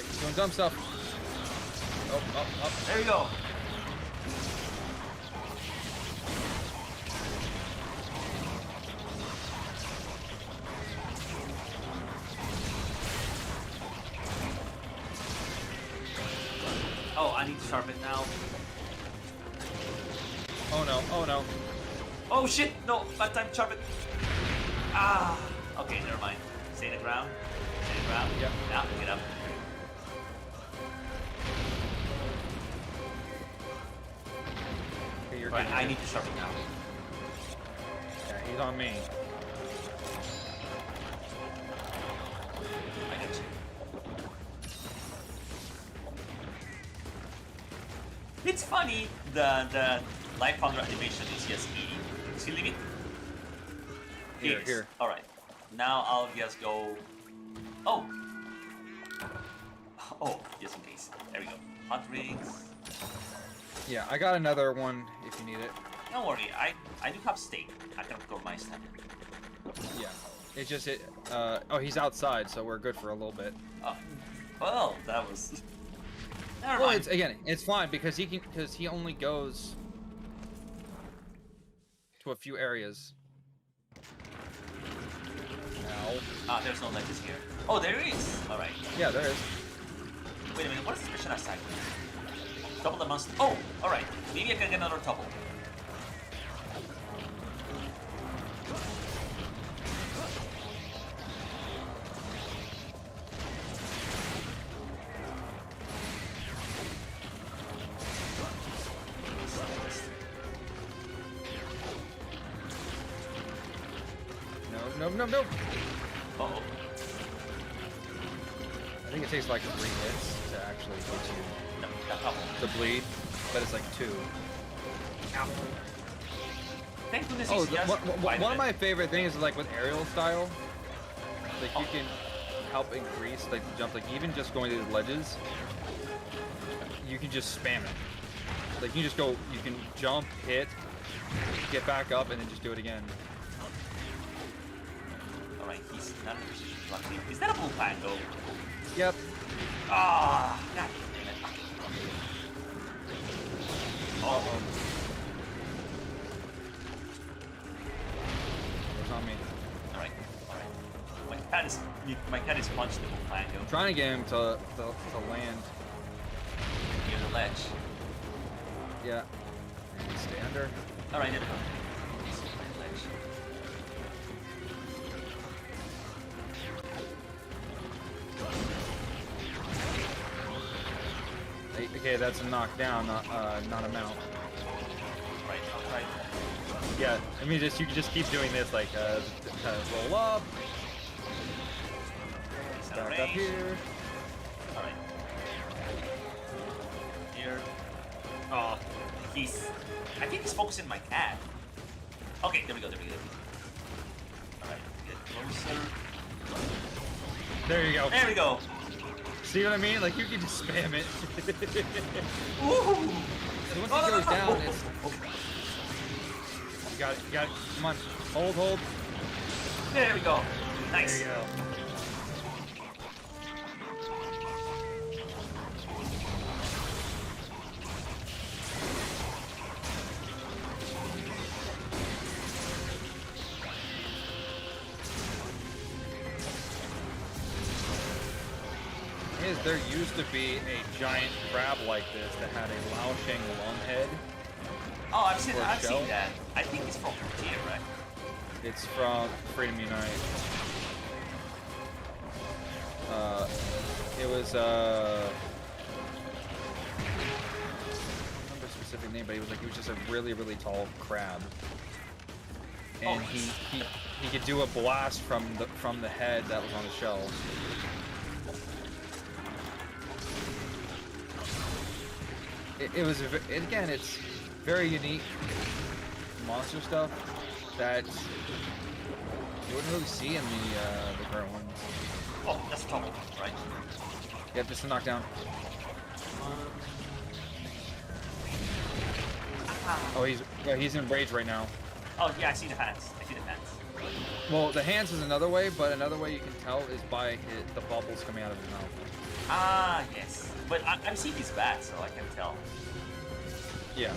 He's doing dumb stuff. Up. There we go. Oh, I need to sharpen now. Oh no. Oh shit! No, bad time to sharpen. Ah. Okay, never mind. Stay the ground. Yep. Now get up. Okay, you're Right, good. I need to sharpen now. Yeah, he's on me. I got you. It's funny, the life pounder animation is just eating. See limit? Here. Alright. Now I'll just go. Oh! Oh, just in case. There we go. Hot rings. Yeah, I got another one if you need it. Don't worry, I do have steak. I can record my standard. Yeah. It's just oh, he's outside, so we're good for a little bit. Oh. Well, that was. Never Well, mind. it's fine because he only goes to a few areas. Ow. Ah, there's no ledges here. Oh, there is! Alright. Yeah, there is. Wait a minute, what is the special attack? Double the monster. Oh, alright. Maybe I can get another double. No. Uh-oh. I think it takes like 3 hits to actually hit you. No, uh-oh. To bleed, but it's like 2. Ow. Thank goodness Oh, he's just one of my favorite things is like with aerial style, like you can help increase like the jump, like even just going to the ledges, you can just spam it. Like you just go, you can jump, hit, get back up, and then just do it again. Alright, he's not in a position to actually. Is that a blue pango? Yep. Ah, god damn it. Oh, It's on me. alright. My cat is punched the blue pango I'm trying to get him to land. near the ledge. Yeah. And stay under. Alright, there we go. This is my ledge. Okay, that's a knockdown, not a mount. Right, I'll try. Yeah, I mean, you can just keep doing this, like, roll up, He's out of back up range. here. Alright. Here. Oh, I think he's focusing my cat. Okay, there we go. Alright, get closer. there you go. There we go. See what I mean? Like, you can just spam it. Woohoo! So once it goes down, it's... You got it. Come on. Hold. There we go. Nice. There you go. There used to be a giant crab like this that had a Laosheng long head. Oh, I've seen Or that. shell. I think it's from here, right? It's from Freedom Unite. It was I don't remember a specific name, but he was just a really tall crab. And he could do a blast from the head that was on the shell. It was again, it's very unique monster stuff that you wouldn't really see in the current ones. Oh, that's trouble, right? Yep, just a knockdown. Oh, he's in rage right now. Oh yeah, I see the hands. Well, the hands is another way, but another way you can tell is by the bubbles coming out of his mouth. Ah, yes. But I'm seeing his bat, so I can tell. Yeah.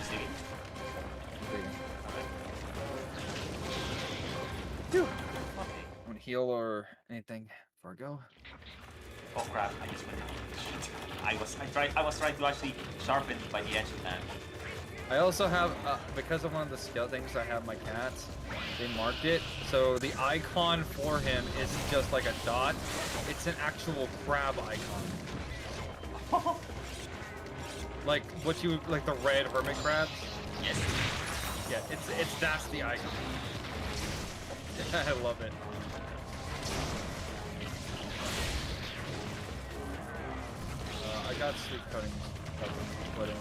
See? Dude. Okay. Want to heal or anything before I go? Oh crap! I just went. I was trying to actually sharpen by the edge of that. I also have, because of one of the skill things I have my cats, they marked it, so the icon for him isn't just like a dot, it's an actual crab icon. Like like the red hermit crabs? Yes. Yeah, that's the icon. I love it. I got sleep cutting put in.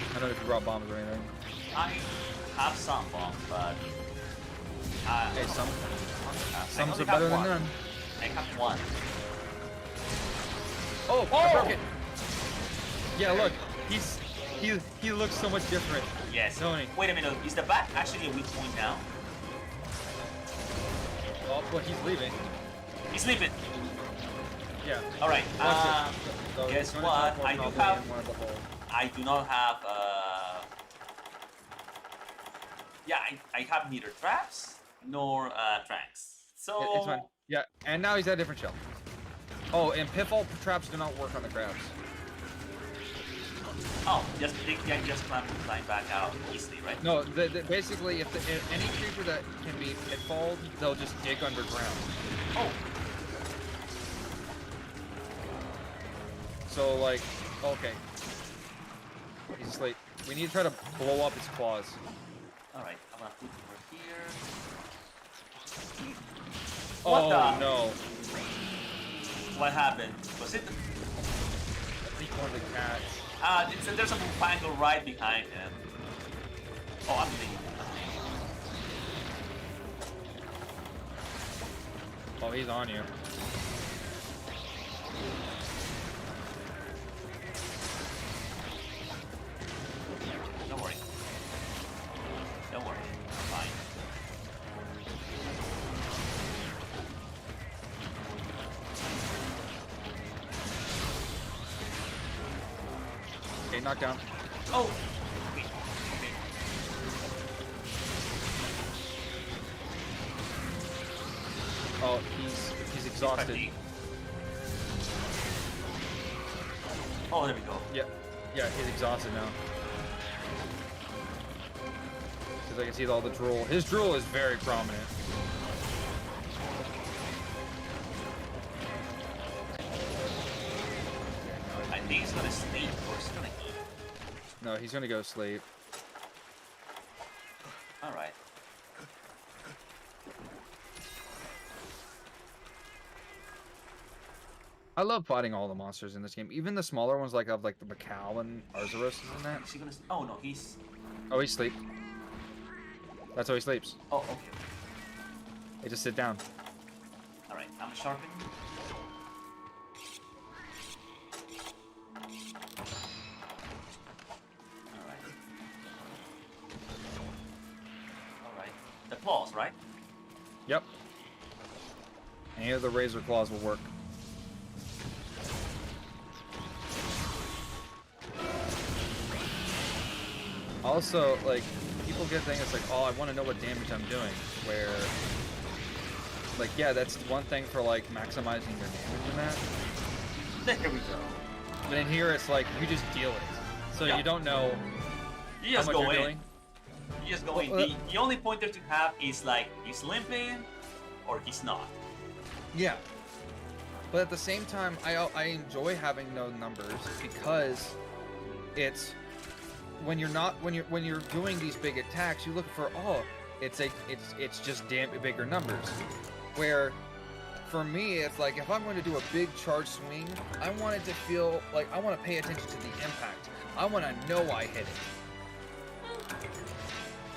I don't know if you brought bombs or anything. I have some bombs, but Hey, some's only better have than one. none. I have one. Oh, I broke it. Yeah, look, he looks so much different. Yes. Tony. Wait a minute. Is the bat actually a weak point now? Oh, but he's leaving. He's sleeping. Yeah. All right. So Guess he's gonna what? teleport I do probably have. in one of the holes. I do not have. Yeah, I have neither traps nor tranks. So. It's fine. Yeah, and now he's at a different shell. Oh, and pitfall traps do not work on the crabs. Oh, they can just climb back out easily, right? No, basically, if any creature that can be pitfalled, they'll just dig underground. Oh. So, like, okay. He's asleep. We need to try to blow up his claws. Alright, I'm gonna put over here. Oh the? no! What happened? Was it? I think one of the cats. There's a Bufango right behind him. Oh, I'm leaving. Oh, he's on you. Don't worry. Don't worry. I'm fine. Okay, knockdown. Oh! Okay. Oh, he's exhausted. Fatigue. Oh, there we go. Yeah, he's exhausted now. Because I can see all the drool. His drool is very prominent. I think he's gonna sleep or he's gonna eat. No, he's gonna go sleep. Alright. I love fighting all the monsters in this game, even the smaller ones like the Macau and Arzuros and that. Is he gonna oh no, he's... Oh, he's asleep. That's how he sleeps. Oh, okay. They just sit down. Alright, I'm sharpening. Alright. The claws, right? Yep. Any of the razor claws will work. Also, like, people get things like, oh, I want to know what damage I'm doing. Where, like, yeah, that's one thing for, like, maximizing your damage in that. There we go. But in here, it's like, you just deal it. So Yeah. you don't know You how just much go you're in. doing. You just go in. The only pointer to have is like, he's limping or he's not. Yeah. But at the same time, I enjoy having no numbers because it's when you're doing these big attacks, you look for it's just bigger numbers. Where for me, it's like if I'm going to do a big charge swing, I want it to feel like I want to pay attention to the impact. I want to know I hit it.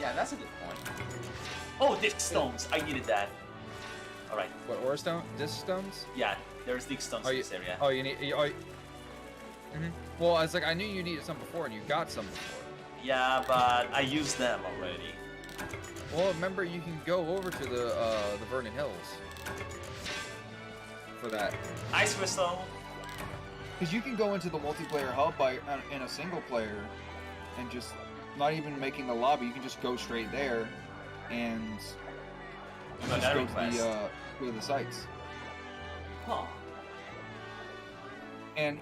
Yeah, that's a good point. Oh, disc stones. I needed that. Alright. What, ore stone? Disc stones? Yeah, there's disc stones in this area. Oh, you need. Well, it's like I knew you needed some before, and you got some before. Yeah, but I used them already. Well, remember you can go over to the Vernon Hills for that. Ice crystal. Because you can go into the multiplayer hub in a single player and just not even making a lobby. You can just go straight there and got just that go request. to the sites. Huh. And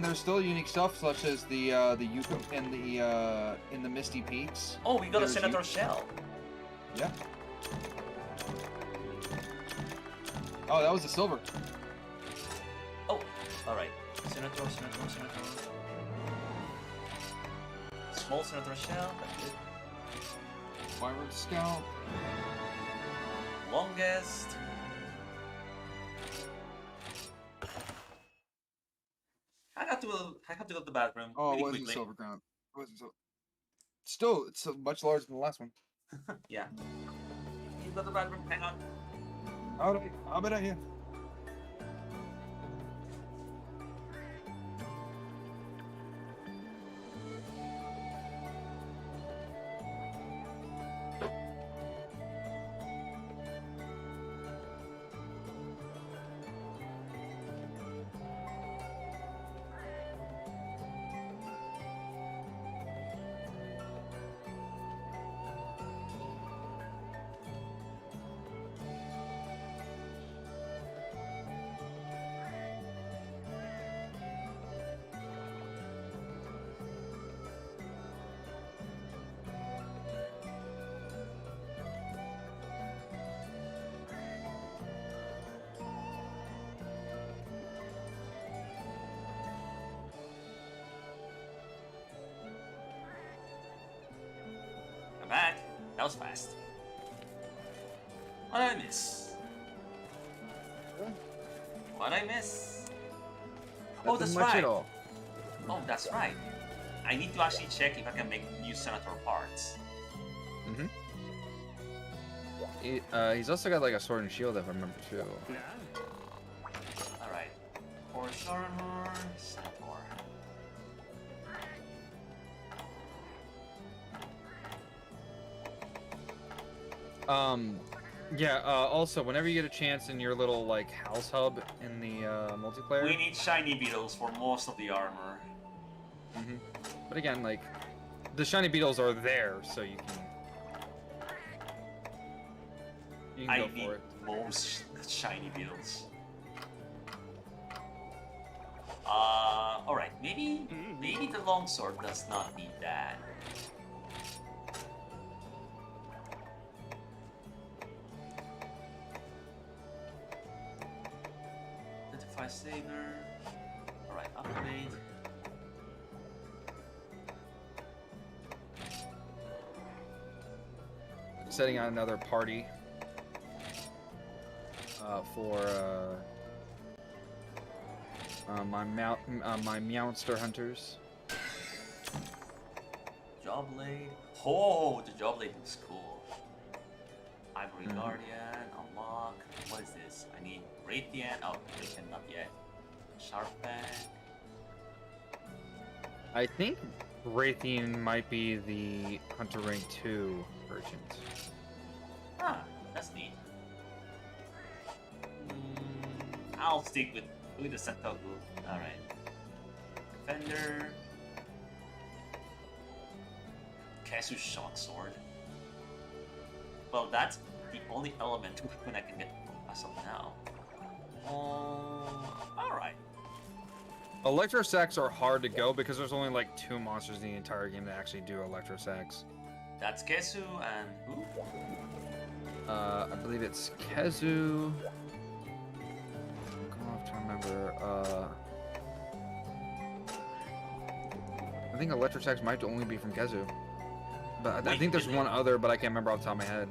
there's still unique stuff such as the Yukon and in the Misty Peaks. Oh, we got a There's Senator Shell. Yeah. Oh, that was the silver. Oh, alright. Senator. Small Senator Shell, that's it. Wyvern Scout. Longest. I have to go to the bathroom Oh, really it wasn't quickly. silver crown. It wasn't silver. Still, it's much larger than the last one. Yeah. You go to the bathroom, hang on. Alright, I'll be right here. that was fast. What did I miss? What did I miss? Oh, that's much right. at all. Oh, that's right. I need to actually check if I can make new senator parts. Mm-hmm. He's also got like a sword and shield, if I remember too. Alright. Horse armor, senator. Yeah, also, whenever you get a chance in your little, like, house hub in the, multiplayer... We need shiny beetles for most of the armor. Mm-hmm. But again, like, the shiny beetles are there, so you can I go need for it. most shiny beetles. Alright, maybe the longsword does not need that. Identify saber. Alright, upgrade. Setting out another party for my Meowster hunters. Jawblade. Oh, the Jawblade looks cool. Ivory Guardian, unlock. What is this? I need Radiant. Oh, Radiant not yet. Sharpback. I think Raytheon might be the Hunter Rank 2 version. Ah, that's neat. I'll stick with the Sentoku. Alright. Defender. Kesu Shock Sword. Well, that's the only element weapon I can get as of now. Alright. Electrosacks are hard to go because there's only like 2 monsters in the entire game that actually do Electrosacks. That's Kesu and who? I believe it's Kezu. I'm going to remember. I think Electrosacks might only be from Kezu. But I think there's one other, but I can't remember off the top of my head.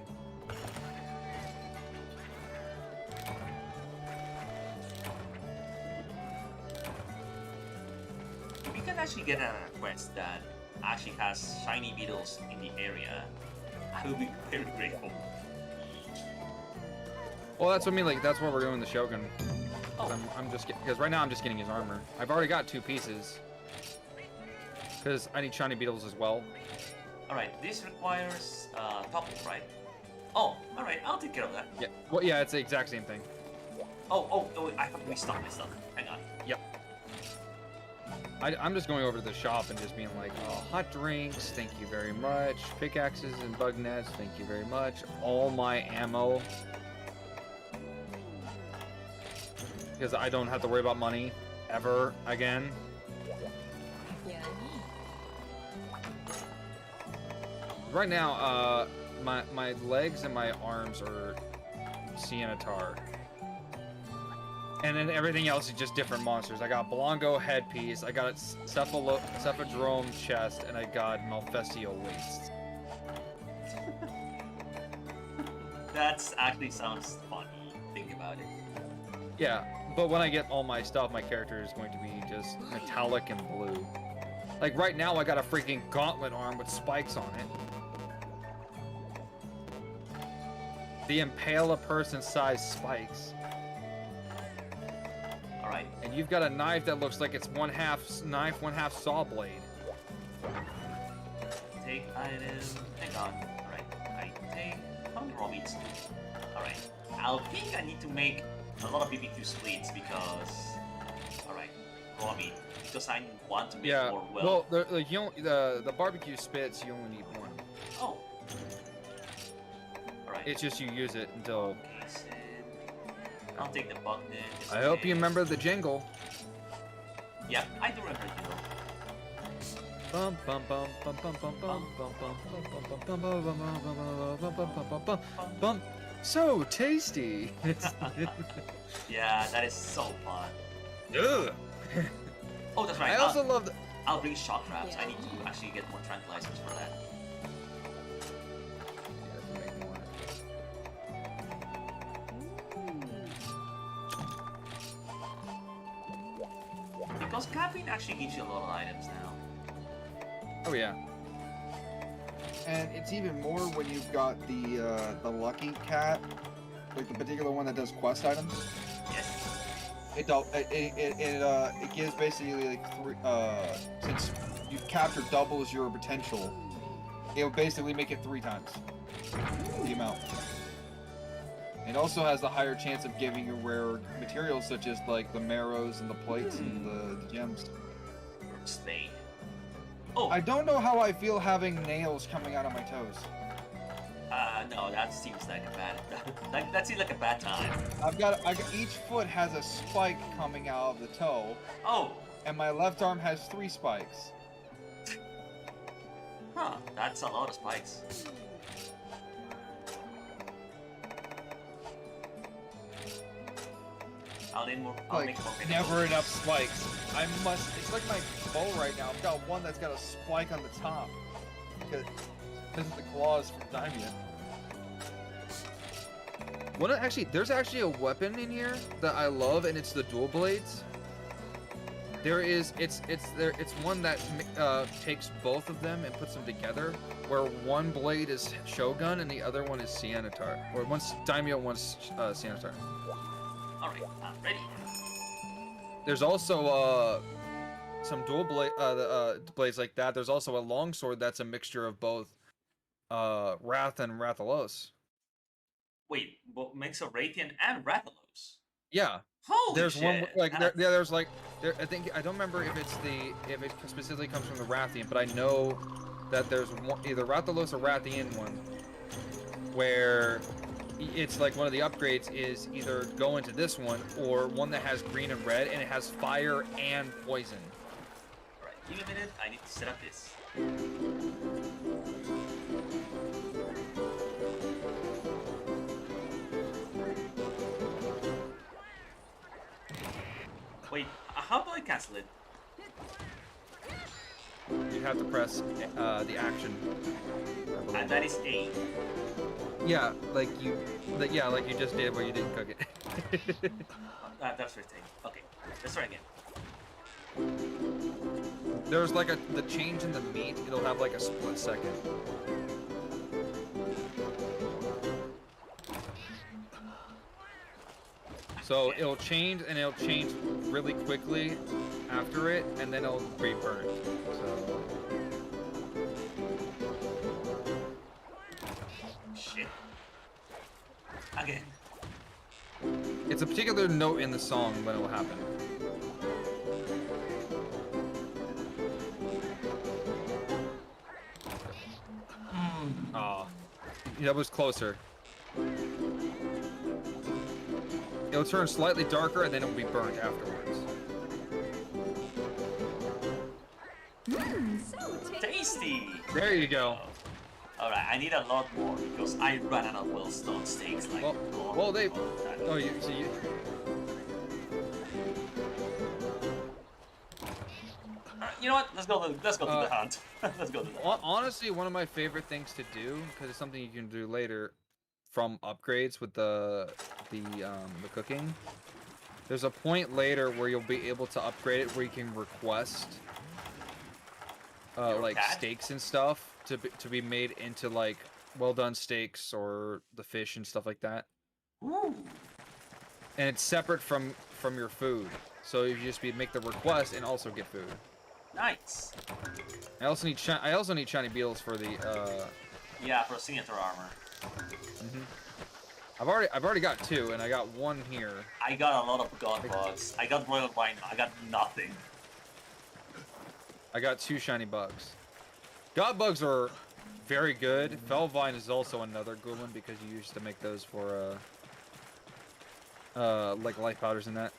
We can actually get a quest that actually has shiny beetles in the area. I will be very grateful. Well, that's what I mean. Like, that's what we're doing with the Shogun. Oh. I'm just because right now I'm just getting his armor. I've already got 2 pieces. Because I need shiny beetles as well. Alright, this requires topple, right? Oh, alright, I'll take care of that. Yeah. Well, yeah, it's the exact same thing. Oh, I have to restock my stuff. Hang on. Yep. I'm just going over to the shop and just being like, oh, hot drinks, thank you very much. Pickaxes and bug nets, thank you very much. All my ammo. Because I don't have to worry about money ever again. Right now, my legs and my arms are Cianatar. And then everything else is just different monsters. I got Blongo headpiece, I got Cephalodrome chest, and I got Malfestio waist. That's actually sounds funny. Think about it. Yeah, but when I get all my stuff, my character is going to be just metallic and blue. Like right now, I got a freaking gauntlet arm with spikes on it. The impale a person size spikes. Alright. And you've got a knife that looks like it's 1/2 knife, 1/2 saw blade. Take item. Hang on. Alright. I take. How many raw meats? Alright. I think I need to make a lot of BBQ splits because. Alright. Raw meat. Because I want to make more well. Well, the barbecue spits, you only need 1. Oh. Alright. It's just you use it until. Okay, so I'll take the bug net. I hope you remember the jingle. Yeah, I do remember the jingle. Bum bum bum bum bum bum bum bum bum bum bum bum bum bum bum. So tasty. Yeah, that is so fun. Ugh. Oh, that's right. I also love the. I'll bring shock traps. I need to actually get more tranquilizers for that. because capping actually gives you a lot of items now. Oh yeah. And it's even more when you've got the lucky cat, like the particular one that does quest items. Yes. It gives basically like three. Since you've captured doubles your potential, it'll basically make it 3 times the amount. It also has the higher chance of giving you rare materials such as like the marrows and the plates and the gems. Spade. Oh. I don't know how I feel having nails coming out of my toes. No, that seems like a bad. that seems like a bad time. Each foot has a spike coming out of the toe. Oh. And my left arm has 3 spikes. Huh, that's a lot of spikes. I'll make more never enough spikes. It's like my bow right now. I've got one that's got a spike on the top. Because of the claws from Daimyo. There's actually a weapon in here that I love, and it's the dual blades. It's one that takes both of them and puts them together, where one blade is Shogun and the other one is Sienitar, or one's Daimyo, one's Sienitar. All right, I'm ready. There's also some dual blades like that. There's also a longsword that's a mixture of both Wrath and Rathalos. Wait, what makes a Radiant and Rathalos? Yeah. Holy there's shit. one like there's like I think I don't remember if it specifically comes from the Rathian, but I know that there's one, either Rathalos or Rathian one, where it's like one of the upgrades is either go into this one or one that has green and red and it has fire and poison. Alright, give me a minute, I need to set up this. Wait, how do I cancel it? You have to press the action. And that is A. Yeah, like you just did where you didn't cook it. That's right. Okay, let's try again. There's like the change in the meat. It'll have like a split second. So it'll change and it'll change really quickly after it, and then it'll re-burn. So. Shit. Again. It's a particular note in the song when it will happen. Oh, that was closer. It'll turn slightly darker and then it'll be burnt afterwards. So Tasty! There you go. Alright, I need a lot more because I ran out of Wellstone steaks like Oh, you see. You know what? Let's go to the hunt. Let's go to the hunt. Honestly, one of my favorite things to do, because it's something you can do later from upgrades with the cooking. There's a point later where you'll be able to upgrade it where you can request like steaks and stuff to be made into like well done steaks or the fish and stuff like that. Ooh. And it's separate from your food, so you just make the request and also get food. Nice. I also need shiny beetles for the yeah, for signature armor. I've already got 2 and I got 1 here. I got a lot of god bugs. I got royal wine. I got nothing. I got 2 shiny bugs. God bugs are very good. Felvine is also another good one because you used to make those for like life powders and that.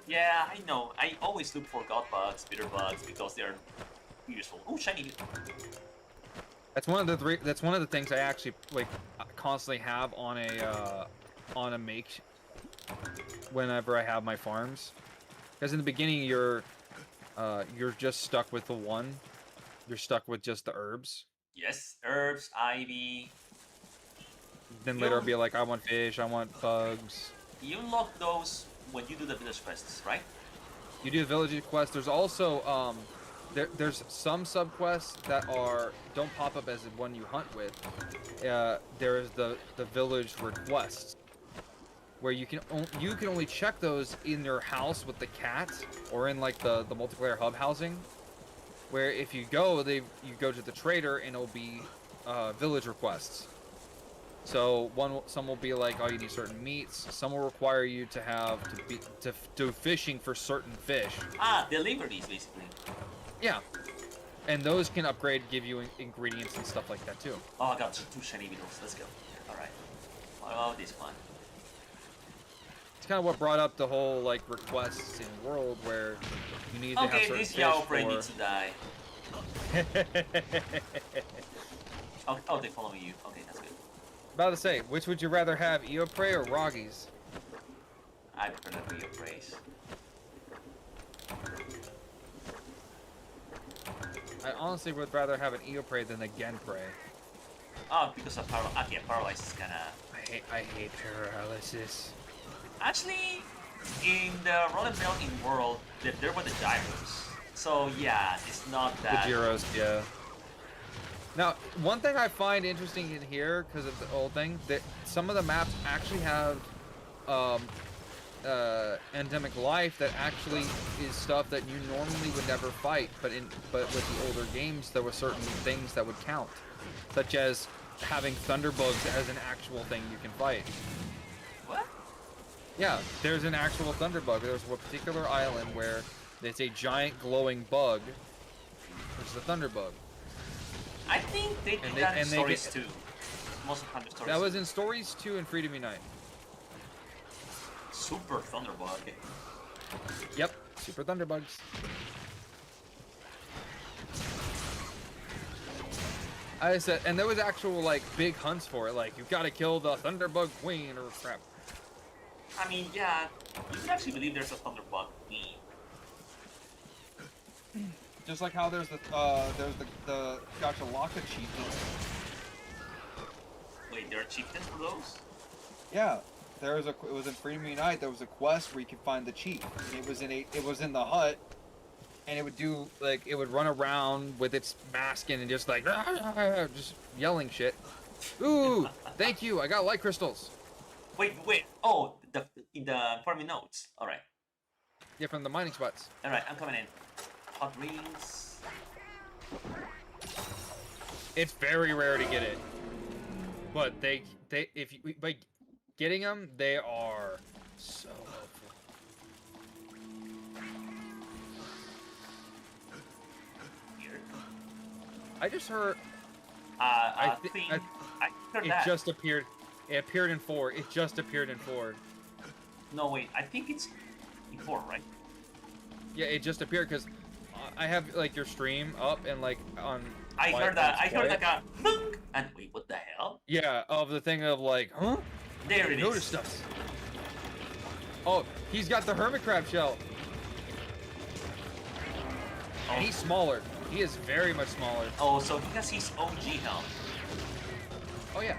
Yeah, I know. I always look for god bugs, bitter bugs because they're useful. Oh, shiny. That's one of the That's one of the things I actually like constantly have on a make whenever I have my farms. Because in the beginning you're just stuck with the one. You're stuck with just the herbs. Yes, herbs, ivy. Then later I'll be like, I want fish, I want bugs. You unlock those when you do the village quests, right? You do the village quest. There's also there's some subquests that don't pop up as the one you hunt with. There's the village requests, where you can only check those in your house with the cat, or in like the multiplayer hub housing, where if you go, you go to the trader and it'll be village requests. So some will be like, oh, you need certain meats. Some will require you to do fishing for certain fish. Deliveries basically. Yeah, and those can give you ingredients and stuff like that too. Oh, I got 2 shiny beetles. Let's go. All right. What about this one? It's kind of what brought up the whole like requests in world where you need to have certain Okay, this fish Yao Prey needs to die. Oh, they follow you. Okay, that's good. About to say, which would you rather have, Eoprey or Roggies? I prefer the Yao Preys. I honestly would rather have an Eoprey than a Genprey. Oh, because of paralysis is kinda... I hate paralysis. Actually, in the Rolling Mountain world, there were the gyros. So yeah, it's not that... The gyros, yeah. Now, one thing I find interesting in here, because of the old thing, that some of the maps actually have endemic life that actually is stuff that you normally would never fight, but with the older games, there were certain things that would count, such as having thunderbugs as an actual thing you can fight. What? Yeah, there's an actual thunderbug. There's a particular island where it's a giant glowing bug, which is a thunderbug. I think they did that in Stories 2. Most of the time in Stories That 2. was in Stories 2 and Freedom Unite. Super Thunderbug. Yep, super thunderbugs. I said, and there was actual like big hunts for it, like you've got to kill the thunderbug queen or crap. I mean, yeah, you can actually believe there's a Thunderbug queen. Just like how there's the Gachalaka chieftains. Wait, there are chieftains for those? Yeah, it was in Freedom Unite. There was a quest where you could find the chief. And it was in the hut, and it would do like It would run around with its mask and just like just yelling shit. Ooh, thank you, I got light crystals. Wait. Oh, in the farming notes. All right. Yeah, from the mining spots. All right, I'm coming in. Hot rings. It's very rare to get it, but by getting them, they are so helpful. Here. I just heard I heard it that. just appeared. It appeared in 4. It just appeared in 4. No, wait. I think it's in 4, right? Yeah, it just appeared because I have like your stream up and like on. I heard that. I heard that guy. And wait, what the hell? Yeah, of the thing of like, huh? There it is. Noticed us. Oh, he's got the hermit crab shell. Oh. And he's smaller. He is very much smaller. Oh, so because he's OG health. Oh yeah.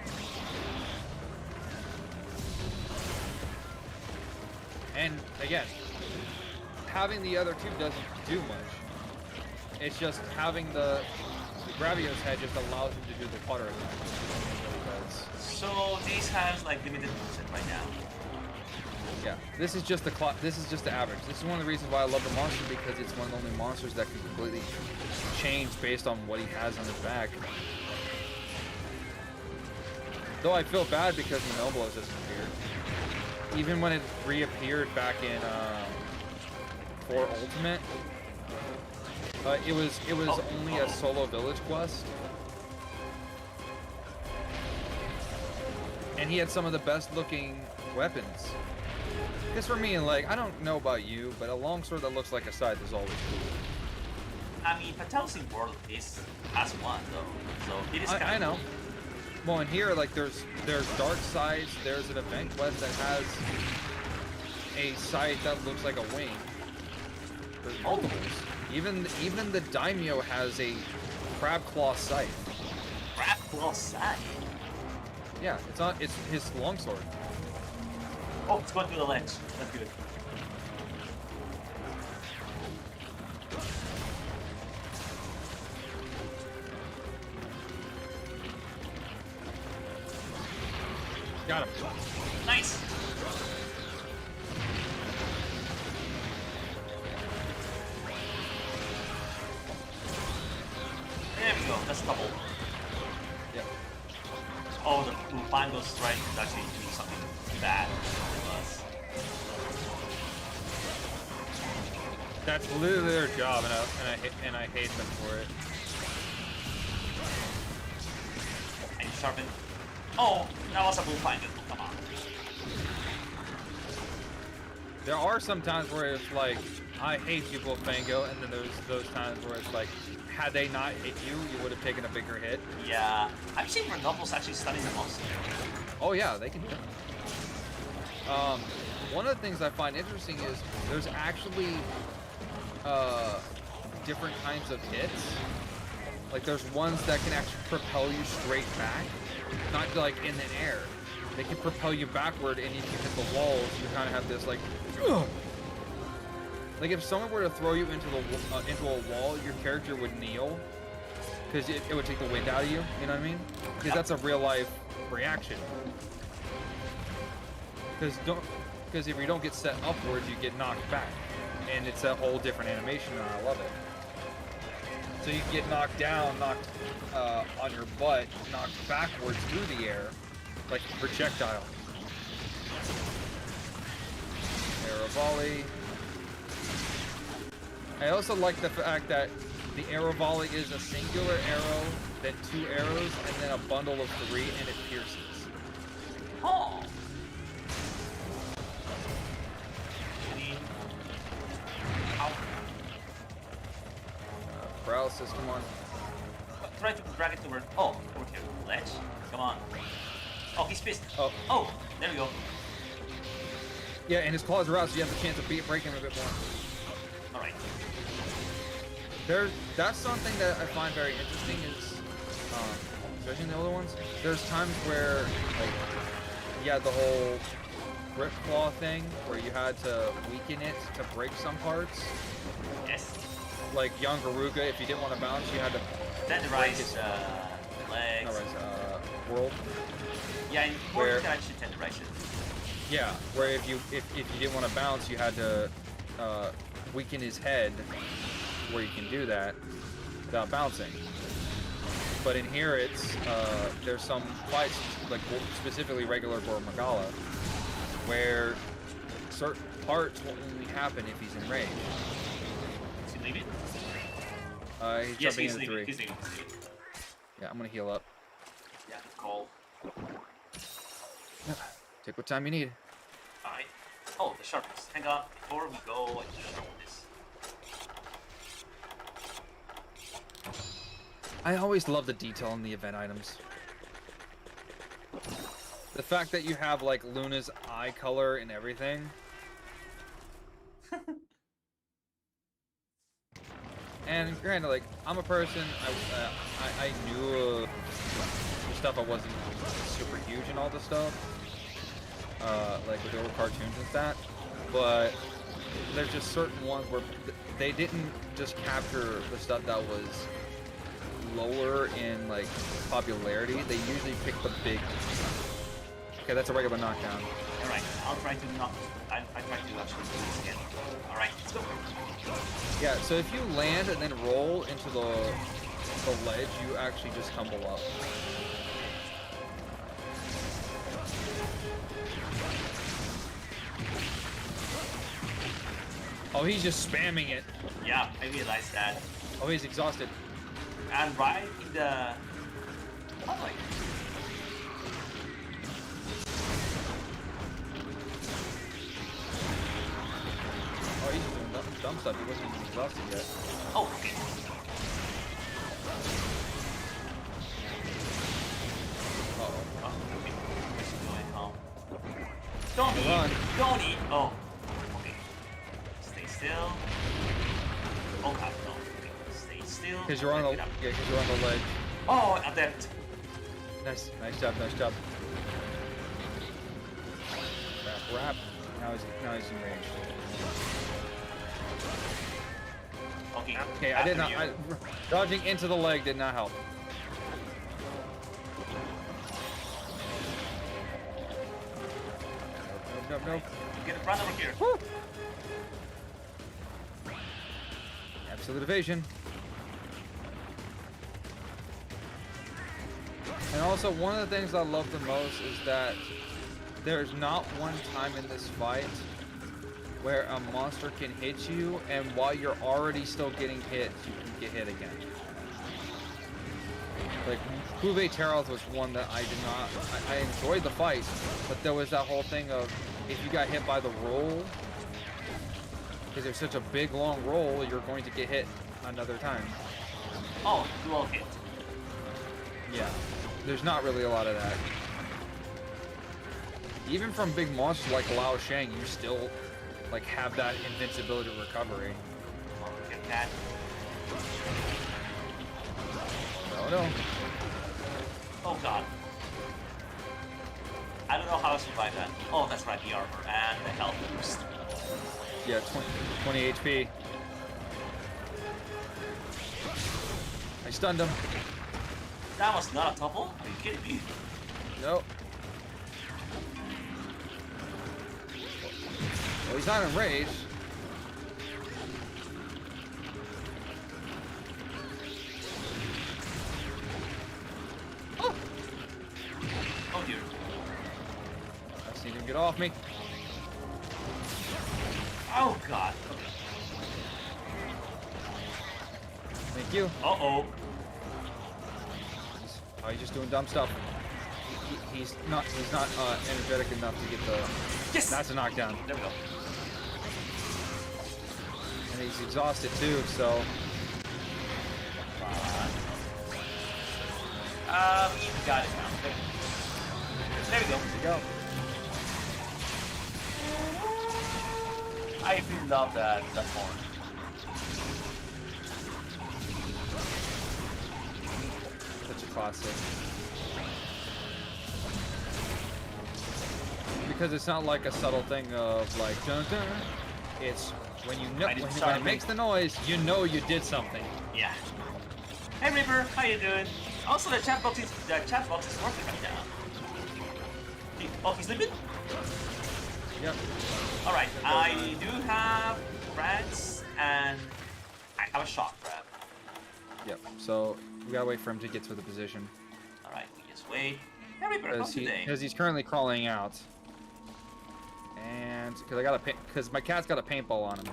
And again, having the other two doesn't do much. It's just having the Gravio's head just allows him to do the water attack. So this has like limited moveset right now. Yeah, this is just the average. This is one of the reasons why I love the monster, because it's one of the only monsters that can completely change based on what he has on his back. Though I feel bad because Monoblos hasn't appeared. Even when it reappeared back in 4 Ultimate, it was only a solo village quest. And he had some of the best looking weapons. Because for me, like, I don't know about you, but a longsword that looks like a scythe is always cool. I mean, Fatality World has one though, so it is kind of I know. cool. Well, in here, like, there's dark scythes. There's an event quest that has a scythe that looks like a wing. There's multiples. Even the daimyo has a crab claw scythe. Crab claw scythe. Yeah, it's his longsword. Oh, it's going through the ledge. That's good. Got him. Nice. There we go. That's double. Yep. Oh, the Lupango strike is actually doing something bad to us. That's literally their job, and I hate them for it. And you sharpen. Oh, that was a Lupango. Come on. There are some times where it's like, I hate you, Bullfango, and then there's those times where it's like, had they not hit you, you would have taken a bigger hit. Yeah, I've seen Renoble's actually stunning the monster. Oh yeah, they can do it. One of the things I find interesting is there's actually different kinds of hits. Like there's ones that can actually propel you straight back, not like in the air. They can propel you backward, and if you hit the walls, you kind of have this like, ugh. Like if someone were to throw you into a wall, your character would kneel because it would take the wind out of you. You know what I mean? Because that's a real life reaction. Because if you don't get set upwards, you get knocked back, and it's a whole different animation, and I love it. So you get knocked down, knocked on your butt, knocked backwards through the air, like a projectile. Arrow volley. I also like the fact that the arrow volley is a singular arrow, then 2 arrows, and then a bundle of 3, and it pierces. Oh. Ow. Paralysis, come on. Try to drag it toward. Oh, over here. Ledge. Come on. Oh, he's pissed. Oh. Oh, there we go. Yeah, and his claws are out, so you have the chance of breaking him a bit more. Alright. That's something that I find very interesting is, especially in the older ones, there's times where, like, you had the whole grip claw thing, where you had to weaken it to break some parts. Yes. Like young Garuga, if you didn't want to bounce, you had to Tenderize his legs. not rise, world. Yeah, in Where- you can actually tenderize it. Yeah, where if you didn't want to bounce, you had to weaken his head, where you can do that without bouncing. But in here, it's there's some fights, like specifically regular for Magala, where certain parts will only happen if he's in range. Is he leaving? He's Yes, jumping he's into leaving. 3. He's leaving. He's leaving. Yeah, I'm gonna heal up. Yeah, good call. Take what time you need. Alright. Oh, the sharpness. Hang on. Before we go and show this. I always love the detail in the event items. The fact that you have like Luna's eye color and everything. And granted, like I'm a person, I knew the stuff. I wasn't super huge in all the stuff, like with the old cartoons and that. But there's just certain ones where they didn't just capture the stuff that was lower in like popularity. They usually pick the big. Okay, that's a regular knockdown. Alright, I'll try to not. I try to actually do this again. Alright, let's go. Yeah, so if you land and then roll into the ledge, you actually just tumble up. Oh, he's just spamming it. Yeah, I realized that. Oh, he's exhausted. And right in the. Oh, like. Oh, he's doing dumb stuff. He wasn't even exhausted yet. Oh, okay. Uh-oh. Oh, okay. Going home. Don't eat. Run. Don't eat. Oh. Okay. Stay still. Oh, God, no. Okay. Stay still. Because you're on the ledge. Oh, I'm dead. Nice job. Wrap. Now he's in range. Okay, I did not. after you. Dodging into the leg did not help. Nope. Get in front over here. Woo! Absolute evasion. And also, one of the things I love the most is that there's not one time in this fight where a monster can hit you, and while you're already still getting hit, you can get hit again. Like, Kuve Taroth was one that I did not... I enjoyed the fight, but there was that whole thing of, if you got hit by the roll, because there's such a big, long roll, you're going to get hit another time. Oh, dual hit. Yeah. There's not really a lot of that. Even from big monsters like Lao Shang, you still like have that invincibility recovery. Oh, look at that. No. Oh god. I don't know how to survive that. Oh, that's right, the armor and the health boost. Yeah, 20 HP. I stunned him. That was not a topple? Are you kidding me? Nope. Well, he's not enraged. Oh! Oh dear. I just need him to get off me. Oh god. Okay. Thank you. Uh-oh. He's just doing dumb stuff. He's not energetic enough to get the... Yes! That's a knockdown. There we go. And he's exhausted too, so... We got it now. There we go. There you go. I really love that horn. Such a classic. Because it's not like a subtle thing of like dun dun. It's when you know when it makes the noise, you know you did something. Yeah. Hey Reaper, how you doing? Also, the chat box is working right now. Oh, he's sleeping? Yep. All right. I do have rats and I have a shock trap. Yep. So we gotta wait for him to get to the position. All right, we just wait. Hey Reaper, how's today? Because he's currently crawling out. And because my cat's got a paintball on him.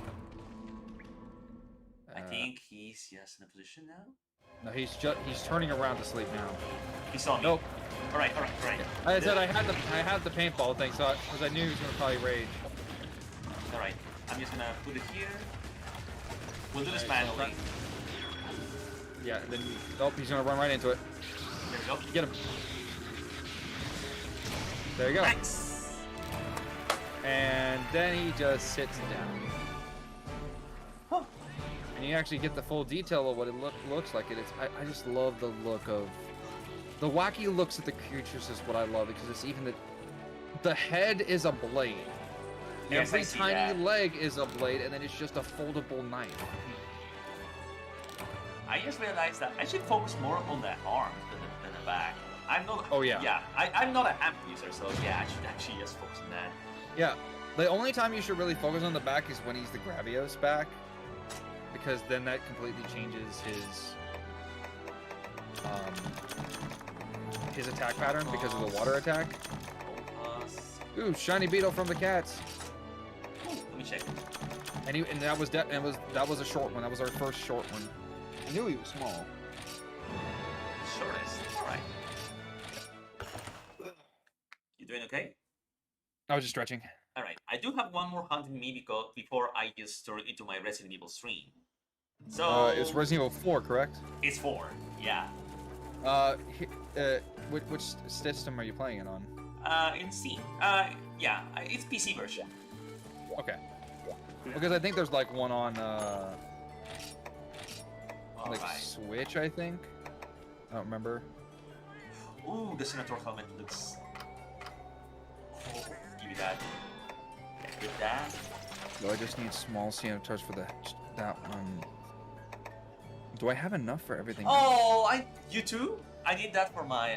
I think he's just in a position now. No, he's turning around to sleep now. He saw me. Nope. All right. I said I had the paintball thing, so because I knew he was gonna probably rage. All right, I'm just gonna put it here. We'll do this manually. Yeah. Then nope, he's gonna run right into it. There we go. Get him. There you go. Nice. And then he just sits down. Huh. And you actually get the full detail of what it looks like. I just love the look of... The wacky looks of the creatures is what I love, because it's even the head is a blade. Yes, Every tiny leg is a blade, and then it's just a foldable knife. I just realized that I should focus more on the arms than the back. I'm not... Oh, yeah. Yeah, I'm not a hammer user, so yeah, I should actually just focus on that. Yeah, the only time you should really focus on the back is when he's the Gravios back, because then that completely changes his attack pattern because of the water attack. Ooh, shiny beetle from the cats. Ooh, let me check. And that was a short one. That was our first short one. I knew he was small. Shortest. All right. You doing okay? I was just stretching. All right. I do have one more hunting me before I just turn into my Resident Evil stream. So it's Resident Evil 4, correct? It's 4. Yeah. Which system are you playing it on? In Steam. Yeah, it's PC version. Okay. Because I think there's like one on like right. Switch, I think. I don't remember. Ooh, the Senator helmet looks. Oh, give me that. With that. No, I just need small Senators for that one. Do I have enough for everything? Oh, you too? I need that for my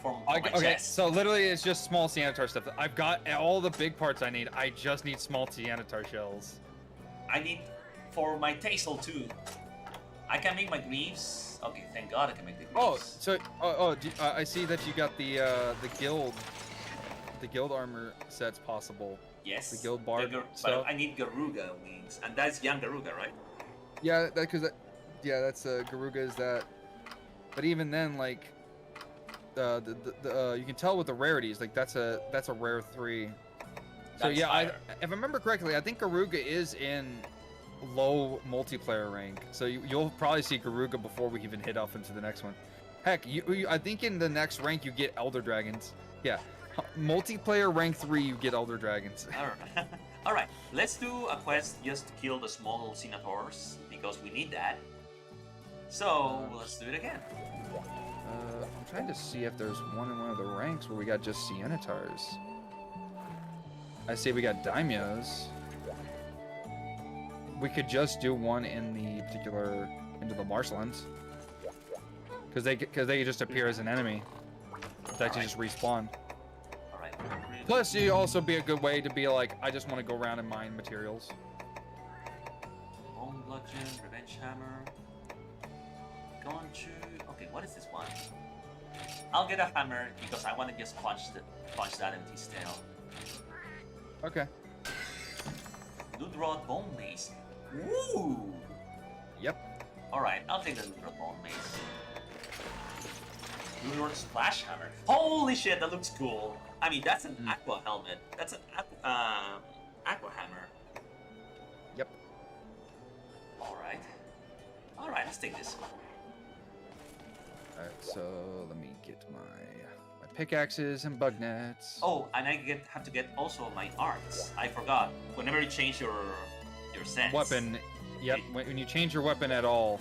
for my Okay, chest. so literally it's just small Cianatar stuff. I've got all the big parts I need. I just need small Cianatar shells. I need for my tassel too. I can make my greaves. Okay, thank God I can make the greaves. I see that you got the guild armor sets possible. Yes. The guild bar but stuff. I need Garuga wings, and that's young Garuga, right? Yeah, that's Garuga is that. But even then, like, you can tell with the rarities, like that's a rare 3. So That's yeah, fire. if I remember correctly, I think Garuga is in low multiplayer rank. So you'll probably see Garuga before we even hit off into the next one. Heck, I think in the next rank you get Elder Dragons. Yeah, multiplayer rank 3 you get Elder Dragons. Alright. Alright, let's do a quest just to kill the small Cianators, because we need that. So, let's do it again. I'm trying to see if there's one in one of the ranks where we got just Cianatars. I see we got Daimyos. We could just do one in the particular into the marshlands, because they just appear as an enemy. It's actually just respawn. Alright. Plus, you also be a good way to be like, I just want to go around and mine materials. Bone Bludgeon, Revenge Hammer. Going to... Okay, what is this one? I'll get a hammer because I want to just punch that empty stale. Okay. Ludrod Bone Mace. Woo! Yep. Alright, I'll take the Ludrod Bone Mace. Ludrod Splash Hammer. Holy shit, that looks cool. I mean, that's an aqua helmet. That's an aqua hammer. Yep. Alright. Alright, let's take this. Alright, so let me get my pickaxes and bug nets. Oh, and I have to get also my arts. I forgot. Whenever you change your sense. Weapon. Yep. When you change your weapon at all.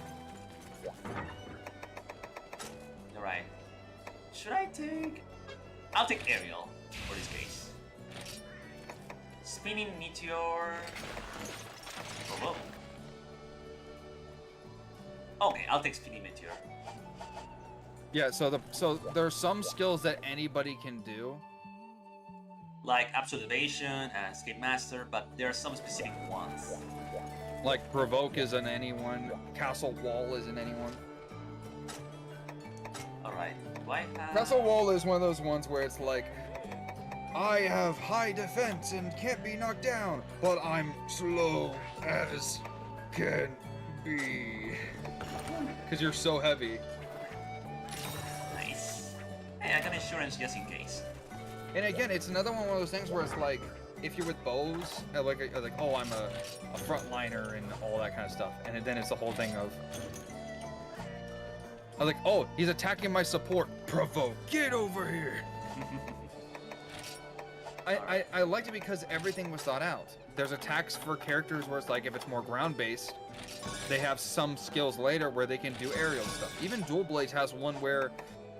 Alright. Should I take... I'll take Aerial for this case. Spinning Meteor... Oh, whoa. Okay, I'll take Spinning Meteor. Yeah, so there are some skills that anybody can do. Like Absolute Evasion and Escape Master, but there are some specific ones. Like Provoke is an anyone, Castle Wall is an anyone. Alright, do I have... Castle Wall is one of those ones where it's like, I have high defense and can't be knocked down, but I'm slow as can be. Because you're so heavy. Nice. Hey, I got insurance just in case. And again, it's another one of those things where it's like, if you're with bows, like oh, I'm a frontliner and all that kind of stuff, and then it's the whole thing of, I was like, oh, he's attacking my support. Provoke, get over here. I liked it because everything was thought out. There's attacks for characters where it's like, if it's more ground-based, they have some skills later where they can do aerial stuff. Even Dual Blades has one where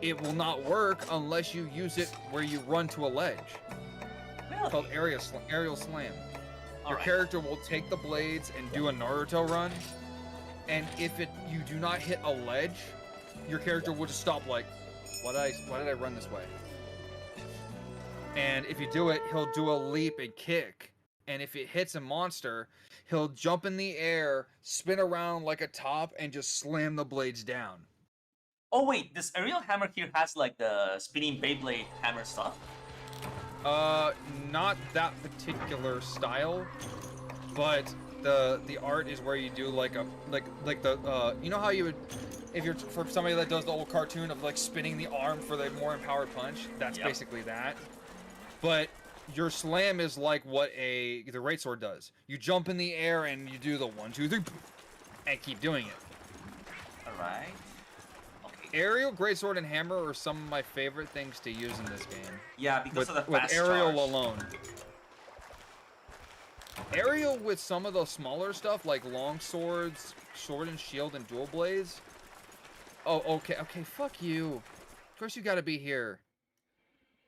it will not work unless you use it where you run to a ledge. Really? It's called Aerial Slam. Your character will take the blades and do a Naruto run, and if you do not hit a ledge, your character will just stop like, why did I run this way? And if you do it, he'll do a leap and kick. And if it hits a monster, he'll jump in the air, spin around like a top, and just slam the blades down. Oh wait, this aerial hammer here has like the spinning Beyblade hammer stuff? Not that particular style, but the art is where you do like the you know how you would, if you're for somebody that does the old cartoon of like spinning the arm for the more empowered punch, that's basically that. But your slam is like what the Great Sword does. You jump in the air and you do the 1, 2, 3, and keep doing it. Alright. Okay. Aerial, Great Sword, and Hammer are some of my favorite things to use in this game. Yeah, because of the with fast aerial charge. alone. Aerial with some of the smaller stuff like long swords, sword and shield, and dual blades. Oh, okay, fuck you. Of course you gotta be here.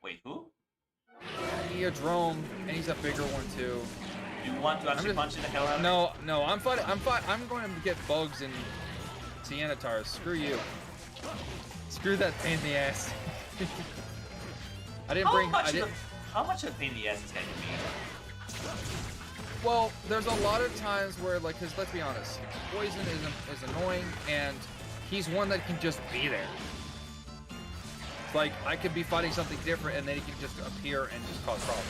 Wait, who? He a drone, and he's a bigger one too. You want to actually punch in the hell out of him? No, I'm fine. I'm going to get bugs and Cianatars. Screw you. Screw that pain in the ass. I didn't bring. How much of a pain in the ass is going to be? Well, there's a lot of times where, like, because let's be honest, Poison is annoying, and he's one that can just be there. It's like, I could be fighting something different, and then he can just appear and just cause problems.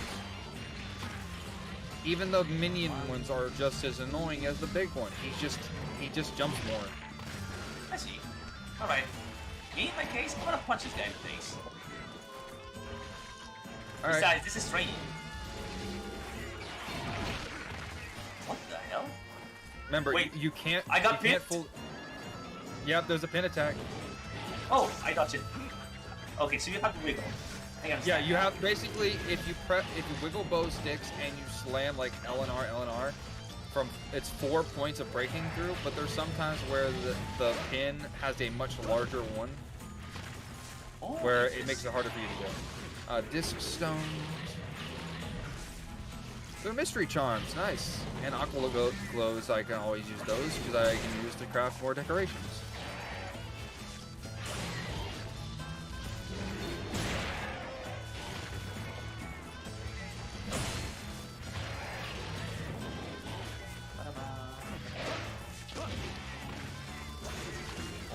Even though the minion ones are just as annoying as the big one, he just jumps more. I see. All right. Me, in my case, I'm gonna punch this guy in the face. All right. Besides, this is training. What the hell? Remember, wait, you can't. I got pinned. Yep, there's a pin attack. Oh, I got you. Okay, so you have to wiggle. Yeah, you have basically if you wiggle bow sticks and you slam like L and R, from it's 4 points of breaking through, but there's sometimes where the pin has a much larger one, where it makes it harder for you to go. Disc stones. They're mystery charms, nice. And aqua glows, I can always use those because I can use to craft more decorations.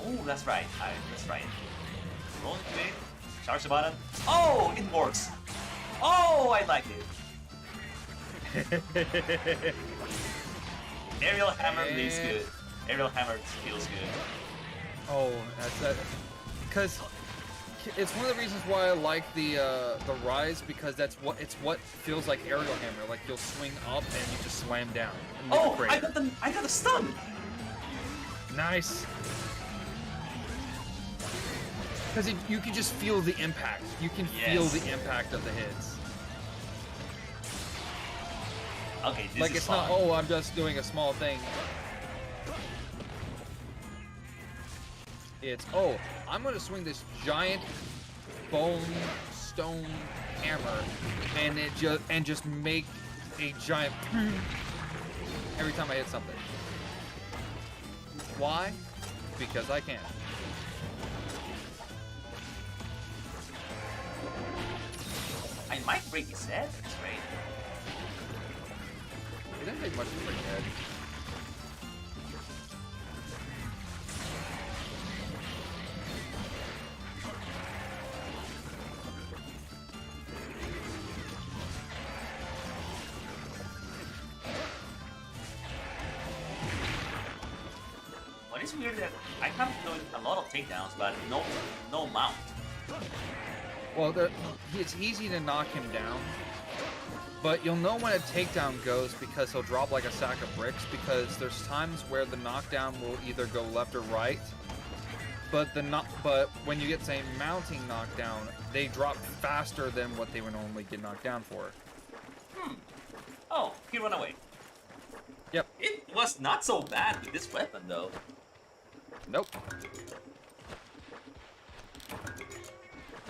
Oh, that's right. That's right. Roll into it. Charge the button. Oh, it works. Oh, I like it. Aerial hammer feels good. Aerial hammer feels good. Oh, that's because it's one of the reasons why I like the rise, because it's what feels like aerial hammer. Like you'll swing up and you just slam down. Oh, I got the stun. Nice. Because you can just feel the impact. You can feel the impact of the hits. Okay, this like is it's fun. not, oh, I'm just doing a small thing. It's, oh, I'm gonna swing this giant bone stone hammer and just make a giant every time I hit something. Why? Because I can. I might break his head. That's right. It didn't take much to break head. What is weird that I have doing a lot of takedowns, but no mount. Well, it's easy to knock him down, but you'll know when a takedown goes because he'll drop like a sack of bricks, because there's times where the knockdown will either go left or right, but when you get, say, mounting knockdown, they drop faster than what they would normally get knocked down for. Oh, he ran away. Yep. It was not so bad with this weapon, though. Nope.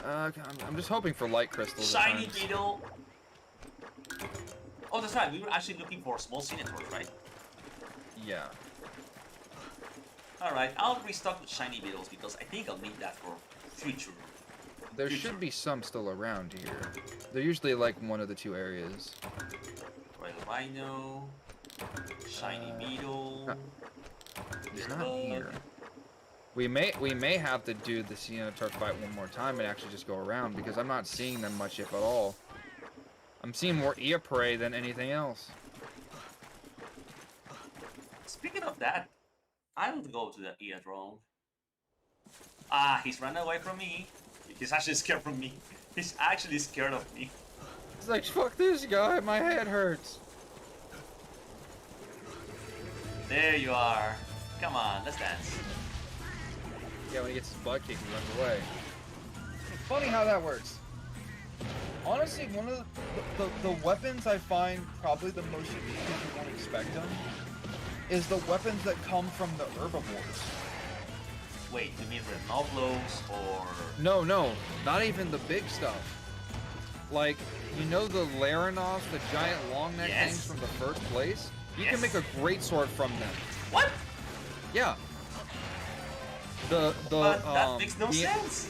I'm just hoping for light crystals. Shiny beetle. Oh, that's right. We were actually looking for small Cinetorch, right? Yeah. Alright, I'll restock with shiny beetles because I think I'll need that for future. There should be some still around here. They're usually like one of the two areas. Royal Rhino. Shiny beetle. He's not here. We may have to do the Cinetorch fight one more time and actually just go around, because I'm not seeing them much, if at all. I'm seeing more Eopray than anything else. Speaking of that, I will go to the Eodrome. Ah, he's running away from me. He's actually scared from me. He's actually scared of me. He's like, fuck this guy, my head hurts. There you are. Come on, let's dance. Yeah, when he gets his butt kicked, he runs away. Funny how that works. Honestly, one of the weapons I find probably the most unique, if you won't expect them, is the weapons that come from the herbivores. Wait, you mean Renoblos or... No, not even the big stuff. Like, you know the Laranos, the giant long neck things from the first place? You can make a great sword from them. What? Yeah. But that makes no sense.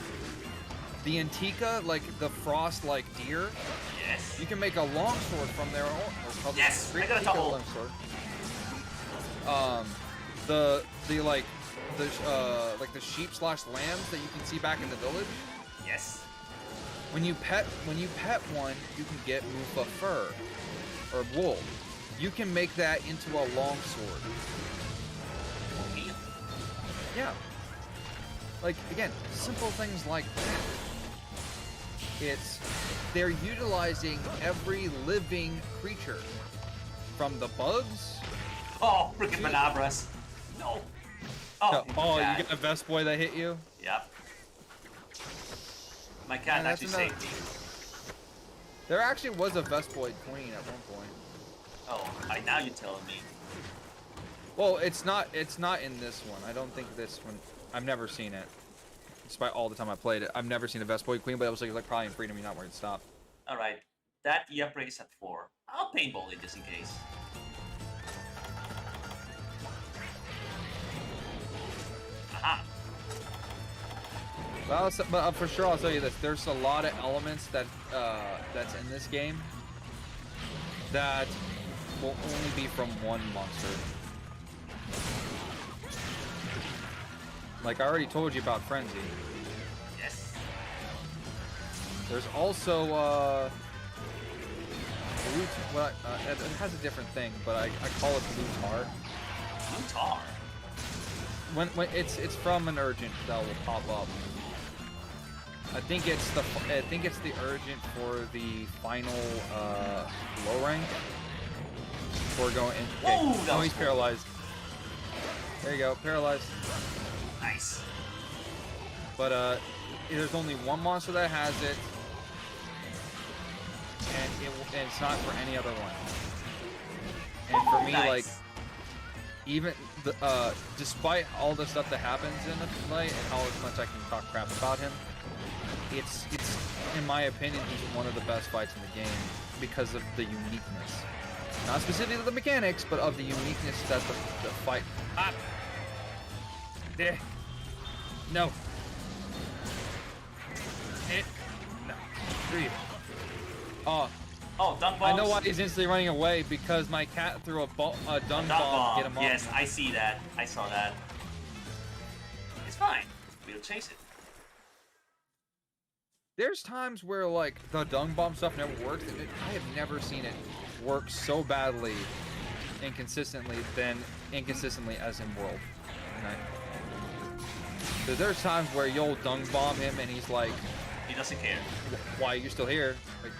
the Antica, like the frost-like deer, Yes. you can make a longsword from there. Yes, I got a double. Longsword. The sheep/lambs that you can see back in the village. Yes. When you pet one, you can get Mufa fur or wool. You can make that into a longsword. Okay. Yeah. Like again, simple things like that. They're utilizing every living creature, from the bugs. Oh, freaking Manabras. No. Oh, Oh, cat. you got a vest boy that hit you? Yep. My cat that's actually saved me. There actually was a Vespoid queen at one point. Oh, now you're telling me. Well, it's not in this one. I don't think this one. I've never seen it. Despite all the time I played it, I've never seen a Vespoid queen, but it was like probably in Freedom, you're not where it stopped. All right, that upgrade is at 4. I'll paintball it just in case. Aha. Well, but for sure, I'll tell you this: there's a lot of elements that's in this game that will only be from one monster. Like I already told you about Frenzy. Yes. There's also blue. Well, it has a different thing, but I call it blue tar. Blue tar. When it's from an urgent that will pop up. I think it's the urgent for the final low rank. Before going in. Okay. Whoa, Oh, he's paralyzed. There you go, paralyzed. Nice. But there's only one monster that has it, and it's not for any other one. And for me, nice. like, even despite all the stuff that happens in the play and how much I can talk crap about him, it's in my opinion he's one of the best fights in the game because of the uniqueness. Not specifically the mechanics, but of the uniqueness that the fight. Ah. There. No. It. No. Breathe. Oh, dung bombs. I know why he's instantly running away, because my cat threw a dung bomb to get him off. Yes, I see that. I saw that. It's fine. We'll chase it. There's times where like the dung bomb stuff never works, and I have never seen it work so badly, inconsistently as in World. So there's times where you'll dung bomb him, and he's like, he doesn't care. Why are you still here? Like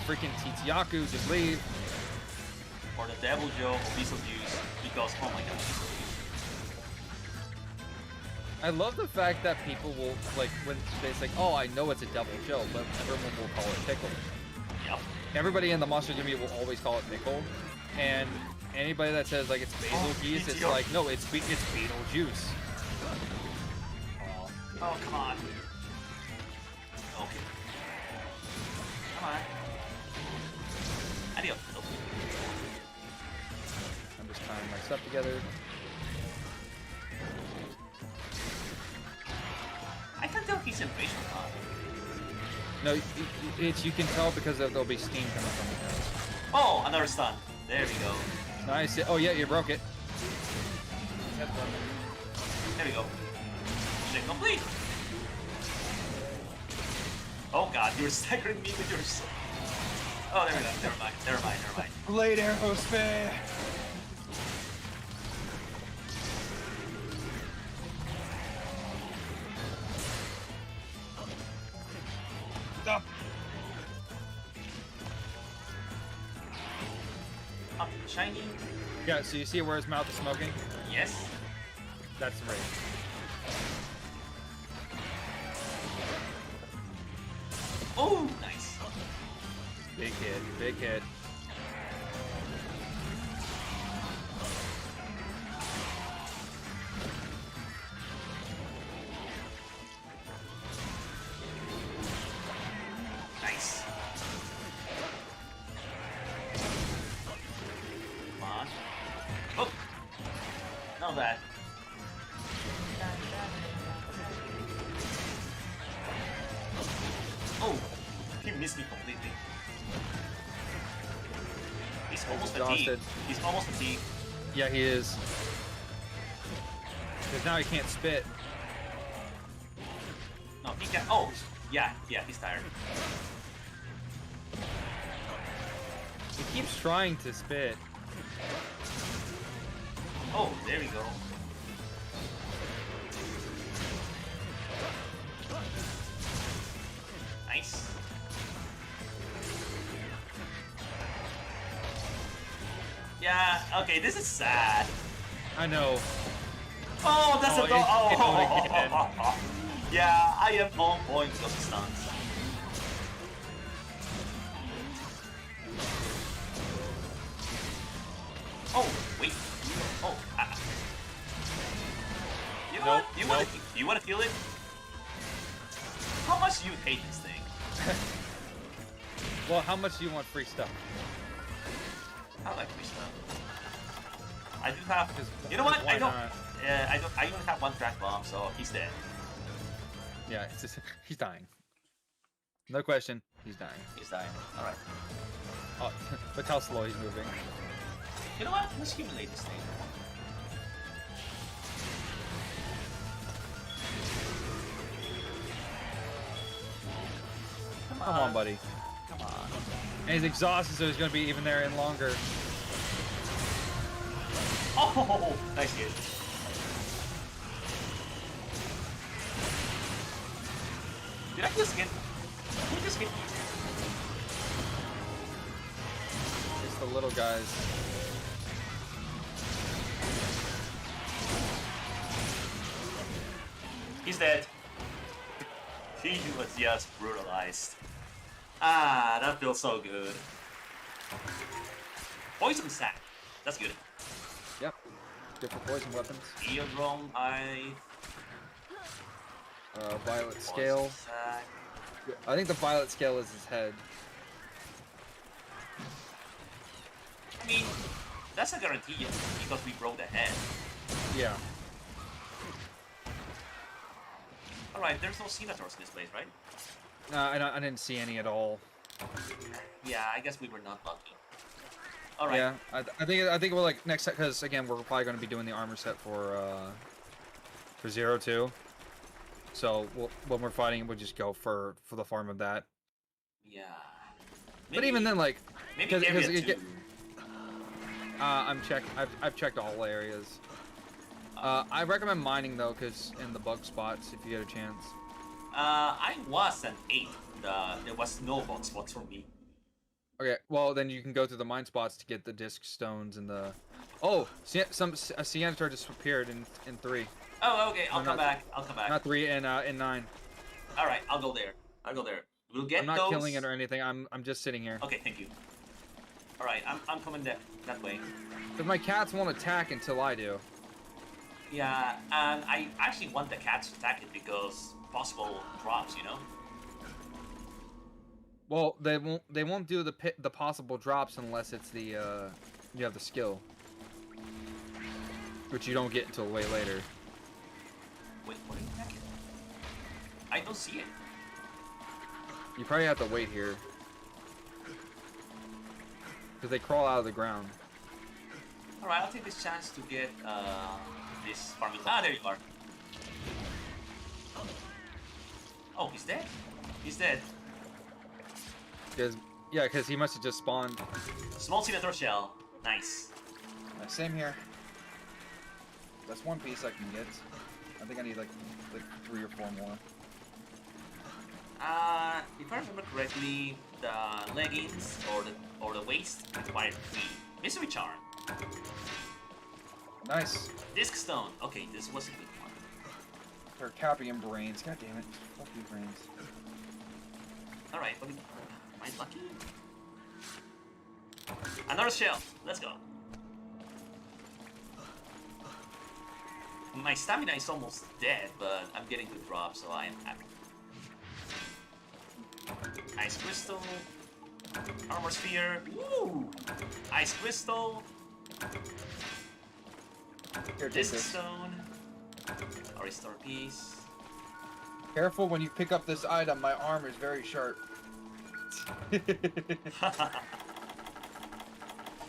freaking Titiaku, just leave. Or the Devil Joe or Beetlejuice, because oh my god. I love the fact that people will, like, when they say, oh, I know it's a Devil Joe, but everyone will call it Pickle. Yep. Everybody in the Monster Community will always call it Pickle, and anybody that says, like, it's Basil Geese, it's like, no, it's Beetlejuice. Oh, come on. Okay. Come on. Adios. I'm just tying my stuff together. I can tell he's impatient, huh? No, you can tell because there'll be steam coming from the nose. Oh, another stun. There we go. Nice. Oh, yeah, you broke it. There we go. Mission complete. Oh god, you're staggering me with yours. Oh, there we go. Never mind. Blade arrow spare. Stop. Up, shiny. Yeah, so you see where his mouth is smoking? Yes. That's the rage. Oh, nice. Big hit, big hit. Nice. Come on. Oh. Not bad. missed me completely. He's almost exhausted. fatigued. He's almost fatigued. Yeah, he is. Because now he can't spit. No, he can. Oh, yeah, he's tired. He keeps trying to spit. Oh, there we go. Nice. Yeah, okay, this is sad. I know. Oh, that's Oh, a dog. it Oh, again. yeah, I am on point because of stuns. Oh, wait. Oh, you wanna kill it? How much do you hate this thing? Well, how much do you want free stuff? I like free stuff. I do have. You know what? Why I don't. not? Yeah, I don't. I only have one track bomb, so he's dead. Yeah, it's just, he's dying. No question, he's dying. He's dying. All right. Oh, look how slow he's moving. You know what? Let's accumulate this thing. Come on, buddy. Come on. And he's exhausted, so he's gonna be even there and longer. Oh, nice hit. Did I just get? Did I just get? It's the little guys. He's dead. He was just brutalized. Ah, that feels so good. Poison sack. That's good. Yep. Good for poison weapons. Eardrum, Violet scale. Poison sack. I think the violet scale is his head. I mean, that's a guarantee because we broke the head. Yeah. Alright, there's no senators in this place, right? I didn't see any at all. Yeah, I guess we were not lucky. Alright. Yeah, I think we're like next set, because again we're probably going to be doing the armor set for 0-2. So when we're fighting, we'll just go for the farm of that. Yeah. But even then, like, maybe because area 2. I've checked all areas. I recommend mining though, because in the bug spots, if you get a chance. I was an 8. There was no bug spots for me. Okay, well then you can go through the mine spots to get the disc stones and the. Oh, a Cianator just appeared in 3. Oh, okay. I'll come back. I'll come back. Not 3 and in 9. All right, I'll go there. I'll go there. We'll get I'm not those. killing it or anything. I'm just sitting here. Okay, thank you. All right, I'm coming that way. But my cats won't attack until I do. Yeah, and I actually want the cats to attack it because possible drops, you know. Well, they won't do the possible drops unless it's the you have the skill, which you don't get until way later. Wait, what are you attacking? I don't see it. You probably have to wait here because they crawl out of the ground. All right, I'll take this chance to get this farming. Ah, there you are. Oh, he's dead. He's dead. Because he must have just spawned. Small senator shell. Nice. Same here. That's one piece I can get. I think I need like 3 or 4 more. If I remember correctly, the leggings or the waist required 3. Mystery charm. Nice. Disc stone. Okay, this was a good one. They're Capian brains. God damn it. Fuck you, brains. All right, am I lucky? Another shell. Let's go. My stamina is almost dead, but I'm getting to drop, so I am happy. Ice crystal. Armor sphere. Woo! Ice crystal. Here, take Disc this. stone. A restore piece. Careful when you pick up this item. My armor is very sharp.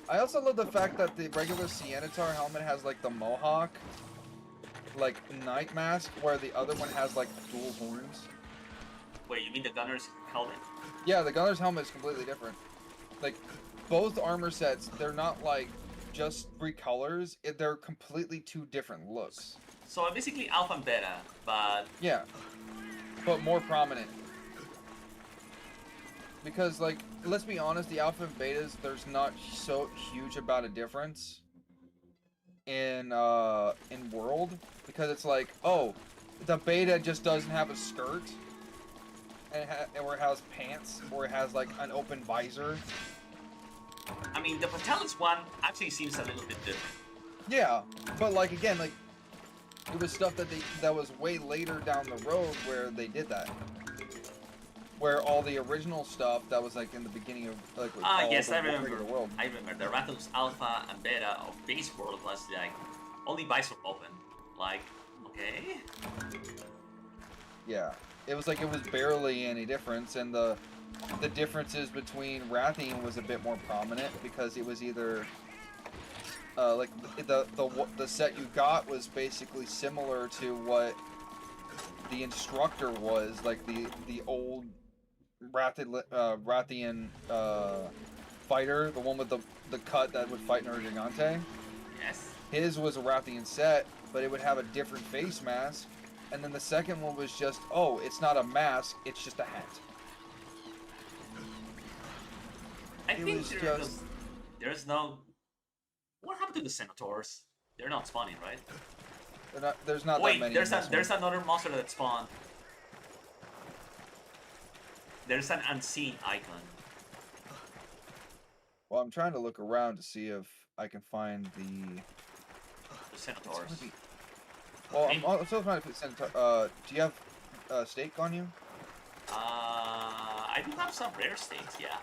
I also love the fact that the regular Sienitar helmet has like the mohawk, like night mask, where the other one has like dual horns. Wait, you mean the gunner's helmet? Yeah, the gunner's helmet is completely different. Like, both armor sets, they're not like just 3 colors, they're completely 2 different looks. So basically alpha and beta, but Yeah, but more prominent. Because, like, let's be honest, the alpha and betas, there's not so huge about a difference in world, because it's like, oh, the beta just doesn't have a skirt, or it has pants, or it has like an open visor. I mean the Patelis one actually seems a little bit different. Yeah, but like again, like it was stuff that was way later down the road where they did that. Where all the original stuff that was like in the beginning of like yes, I the remember. world. I remember the Rathalos Alpha and Beta of base world was like only visor open. Like, okay. Yeah, it was like it was barely any difference, and the differences between Rathian was a bit more prominent because it was either like the set you got was basically similar to what the instructor was, like the old Rathian fighter, the one with the cut that would fight Nergigante. Yes. His was a Rathian set, but it would have a different face mask. And then the second one was just, oh, it's not a mask, it's just a hat. I think there's no... What happened to the Senators? They're not spawning, right? There's not Wait, that many. there's another monster that spawned. There's an unseen icon. Well, I'm trying to look around to see if I can find the Senators. Well, I'm still trying to put Centaur. Do you have steak on you? I do have some rare steaks, yeah.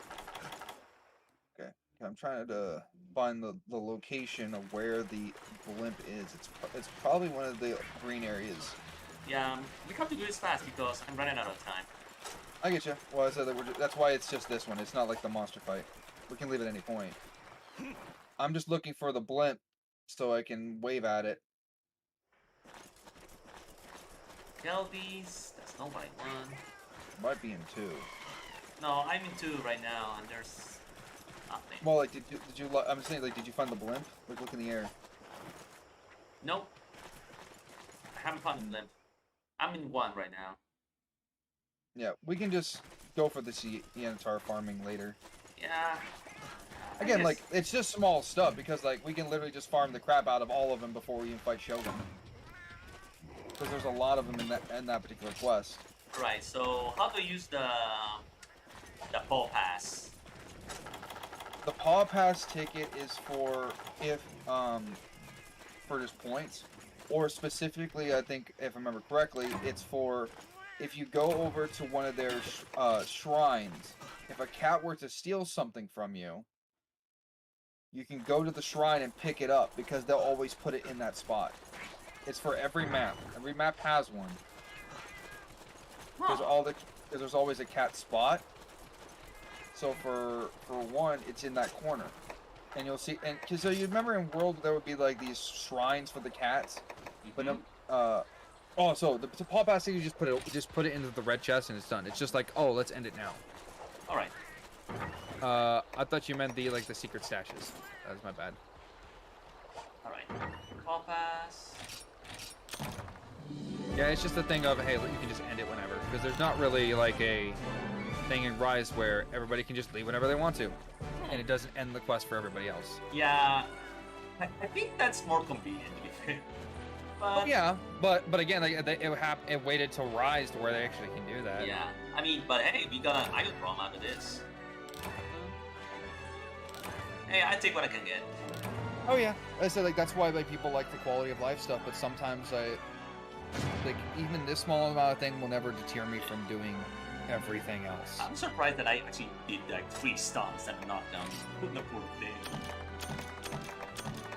Okay. I'm trying to find the location of where the blimp is. It's probably one of the green areas. Yeah, we have to do this fast because I'm running out of time. I get you. Well, I said that that's why it's just this one. It's not like the monster fight. We can leave at any point. I'm just looking for the blimp so I can wave at it. Kill these. That's not what I want. Might be in 2. No, I'm in 2 right now, and there's nothing. Well, like, did you? I'm saying, like, did you find the blimp? Like, look in the air. Nope. I haven't found the blimp. I'm in 1 right now. Yeah, we can just go for the Sienitar farming later. Yeah. Again, like, it's just small stuff, because, like, we can literally just farm the crap out of all of them before we even fight Shogun. Because there's a lot of them in that particular quest. Right, so how to use the Paw Pass? The Paw Pass ticket is for for just points. Or specifically, I think, if I remember correctly, it's for if you go over to one of their shrines. If a cat were to steal something from you, you can go to the shrine and pick it up because they'll always put it in that spot. It's for every map. Every map has one. There's always a cat spot. So for one, it's in that corner, and you'll see. And so you remember in World there would be like these shrines for the cats, but no. Oh, so the Paw Pass thing, you just put it into the red chest and it's done. It's just like, oh, let's end it now. All right. I thought you meant the secret stashes. That was my bad. All right. Paw Pass. Yeah, it's just a thing of, hey, you can just end it whenever, because there's not really like a thing in Rise where everybody can just leave whenever they want to, and it doesn't end the quest for everybody else. Yeah, I think that's more convenient to be fair. But yeah, but again, like, it waited till Rise to where they actually can do that. yeah, I mean, but hey, we got an idle ROM out of this. Hey, I take what I can get. Oh yeah, I said like that's why like people like the quality of life stuff, but sometimes like even this small amount of thing will never deter me from doing everything else. I'm surprised that I actually did like 3 stuns and knocked down the poor thing.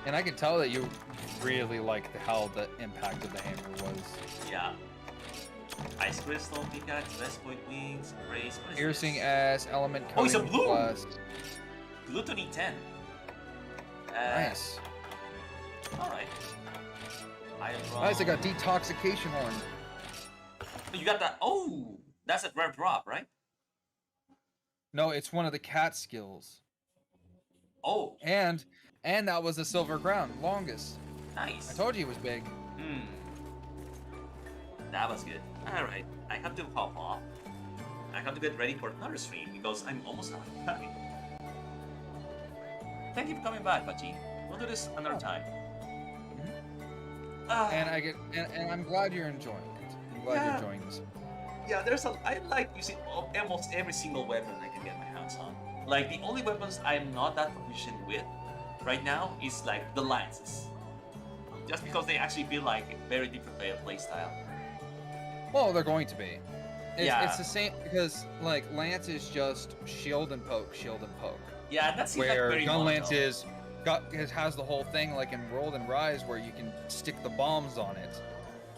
And I can tell that you really like how the impact of the hammer was. Yeah. Ice Crystal, Pickaxe, Best Point Wings, Race. What is Piercing this? as element Oh, it's a coating blue! plus. Gluttony 10. Nice. Alright. Nice, I got detoxification horn. You got that. Oh! That's a rare drop, right? No, it's one of the cat skills. Oh, And that was a silver crown, longest. nice. I told you it was big. Hmm. That was good. Alright, I have to hop off. I have to get ready for another stream because I'm almost out of time. Thank you for coming back, Pachi. We'll do this another time. And I'm glad you're enjoying it. I'm glad you're enjoying this. Yeah, I like using almost every single weapon I can get my hands on. Like, the only weapons I'm not that proficient with right now is like the lances. Just because they actually feel like a very different play style. Well, they're going to be. Yeah. It's the same because like Lance is just shield and poke, shield and poke. Yeah, that seems like Where very gun monotone. Lance has the whole thing like in World and Rise where you can stick the bombs on it.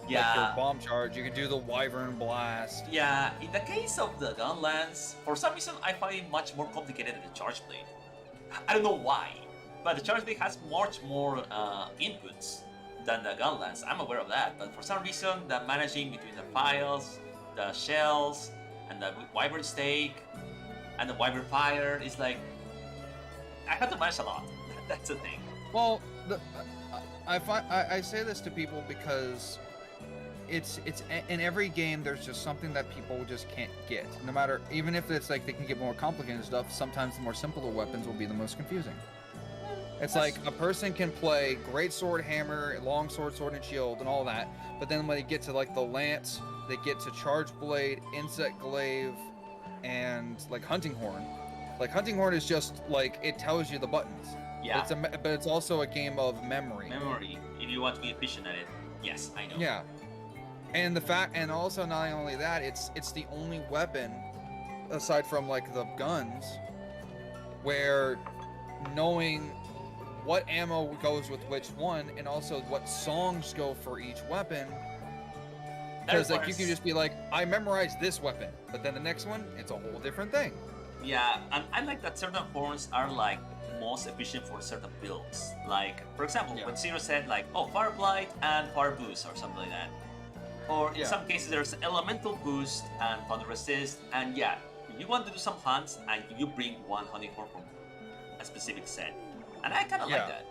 Yeah. Like your bomb charge, you can do the Wyvern Blast. Yeah, in the case of the gun lance, for some reason I find it much more complicated than the charge blade. I don't know why, but the charge blade has much more inputs than the gun lance. I'm aware of that, but for some reason the managing between the files, the shells, and the Wyvern stake, and the Wyvern fire is like, I have to manage a lot. That's the thing. Well, I say this to people because it's in every game there's just something that people just can't get. No matter, even if it's like they can get more complicated stuff, sometimes the more simpler weapons will be the most confusing. It's like a person can play great sword, hammer, long sword, sword and shield, and all that, but then when they get to like the lance, they get to charge blade, insect glaive, and like hunting horn. Like hunting horn is just like it tells you the buttons. Yeah. But it's also a game of memory. Memory, if you want to be efficient at it. Yes, I know. Yeah. And the fact, and also not only that, it's the only weapon, aside from like the guns, where knowing what ammo goes with which one, and also what songs go for each weapon. Because like you can just be like, I memorized this weapon, but then the next one, it's a whole different thing. Yeah, and I like that certain horns are like most efficient for certain builds. Like, for example, when Zero said like, oh, Fire Blight and Fire Boost or something like that. Or in some cases there's Elemental Boost and Thunder Resist, and yeah, if you want to do some hunts and you bring one hunting horn from a specific set. And I kinda like that.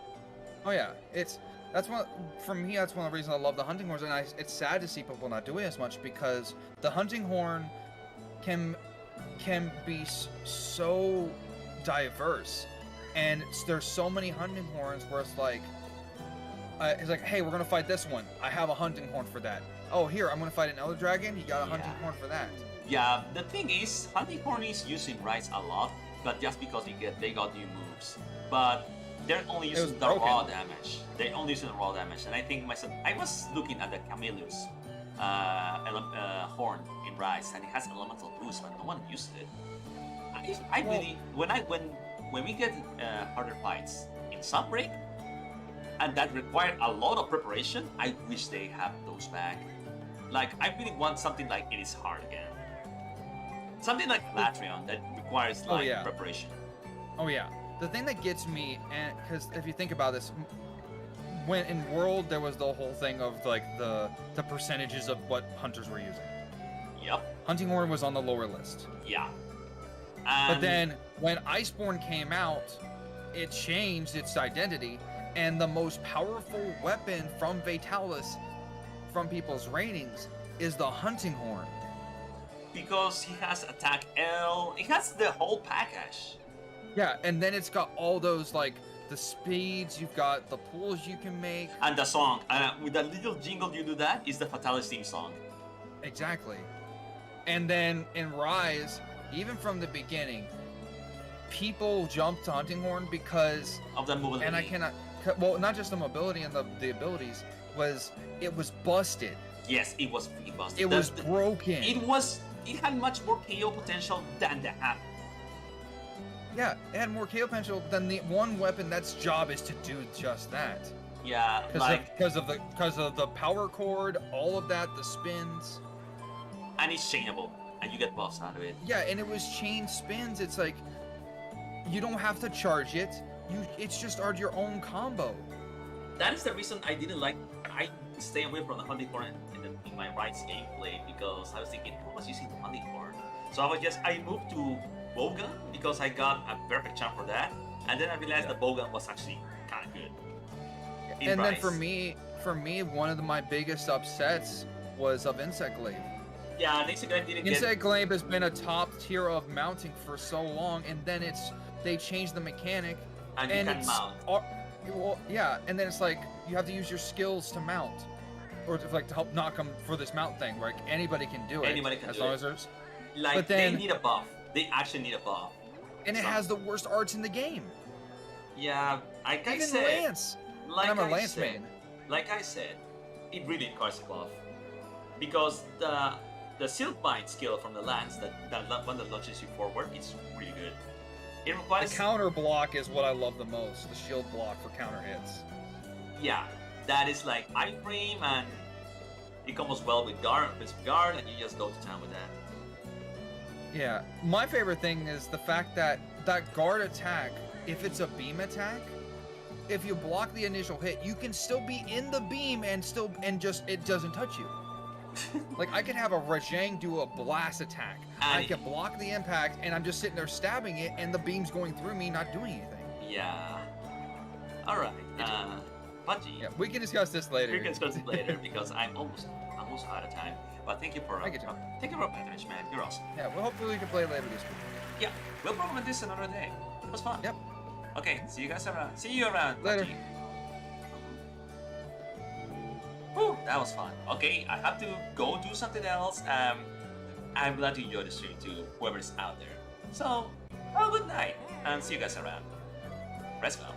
Oh yeah, that's one for me. That's one of the reasons I love the hunting horns, and it's sad to see people not doing as much because the hunting horn can be so diverse, and there's so many hunting horns where it's like, hey, we're gonna fight this one. I have a hunting horn for that. Oh, here, I'm gonna fight an Elder Dragon. You got a hunting horn for that. Yeah, the thing is, hunting horn is used in Rise a lot, but just because they got new moves. But they're only using the raw damage. They only using the raw damage, and I think myself, I was looking at the Camellius horn in Rise, and it has elemental boost, but no one used it. I really, when we get harder fights in Sunbreak, and that required a lot of preparation, I wish they have those back. Like, I really want something like It Is Hard again. Something like Latrion that requires like preparation. Oh yeah. The thing that gets me, and because if you think about this, when in World there was the whole thing of like the percentages of what hunters were using. Yep. Hunting horn was on the lower list. Yeah. But then when Iceborne came out, it changed its identity, and the most powerful weapon from Vitalis, from people's ratings, is the hunting horn. Because he has attack L, it has the whole package. Yeah, and then it's got all those like the speeds, you've got the pulls you can make. And the song, with that little jingle you do that, is the Fatalis theme song. Exactly. And then in Rise, even from the beginning, people jumped to Hunting Horn because of the mobility. And I cannot, well, not just the mobility and the abilities, it was busted. Yes, it was freaking busted. It was broken. It had much more KO potential than the Hammer. Yeah, it had more KO potential than the one weapon that's job is to do just that. Yeah, because of the power cord, all of that, the spins. And it's chainable, and you get buffs out of it. Yeah, and it was chain spins. It's like you don't have to charge it. It's just your own combo. That is the reason I didn't like. I stay away from the Honeycorn in my Rights gameplay because I was thinking, who was using Honeycorn? So I moved to Bogan because I got a perfect charm for that, and then I realized that Bogan was actually kind of good. And then for me, one of my biggest upsets was of Insect Glaive. Yeah, Insect Glaive didn't get... Insect Glaive has been a top tier of mounting for so long, and then they changed the mechanic. And you can mount. Well, yeah, and then it's like you have to use your skills to mount, or to help knock them for this mount thing. Where anybody can do it. Anybody can do it. As long as there's. Like, but then, they need a buff. They actually need a buff. And it has the worst arts in the game. Yeah, like I Even said. Lance. Like I'm a I Lance said, main. Like I said, it really requires a buff. Because the Silk Bind skill from the Lance, that one that launches you forward, it's really good. It requires... The counter block is what I love the most. The shield block for counter hits. Yeah, that is like iframe, and it combos well with guard, and you just go to town with that. Yeah, my favorite thing is the fact that guard attack, if it's a beam attack, if you block the initial hit, you can still be in the beam and just it doesn't touch you. Like, I can have a Rajang do a blast attack. I can block the impact, and I'm just sitting there stabbing it, and the beam's going through me, not doing anything. Yeah. All right. Pudgy. Yeah, we can discuss this later. We can discuss it later because I'm almost out of time. But thank you for patronage, man. You're awesome. Yeah, well, hopefully we can play later this week. Yeah, we'll probably do this another day. It was fun. Yep. Okay, see you guys around. See you around. Later. Pudgy. Whew, that was fun. Okay, I have to go do something else. I'm glad you enjoyed the stream too, whoever's out there. So, have a good night, and see you guys around. Rest well.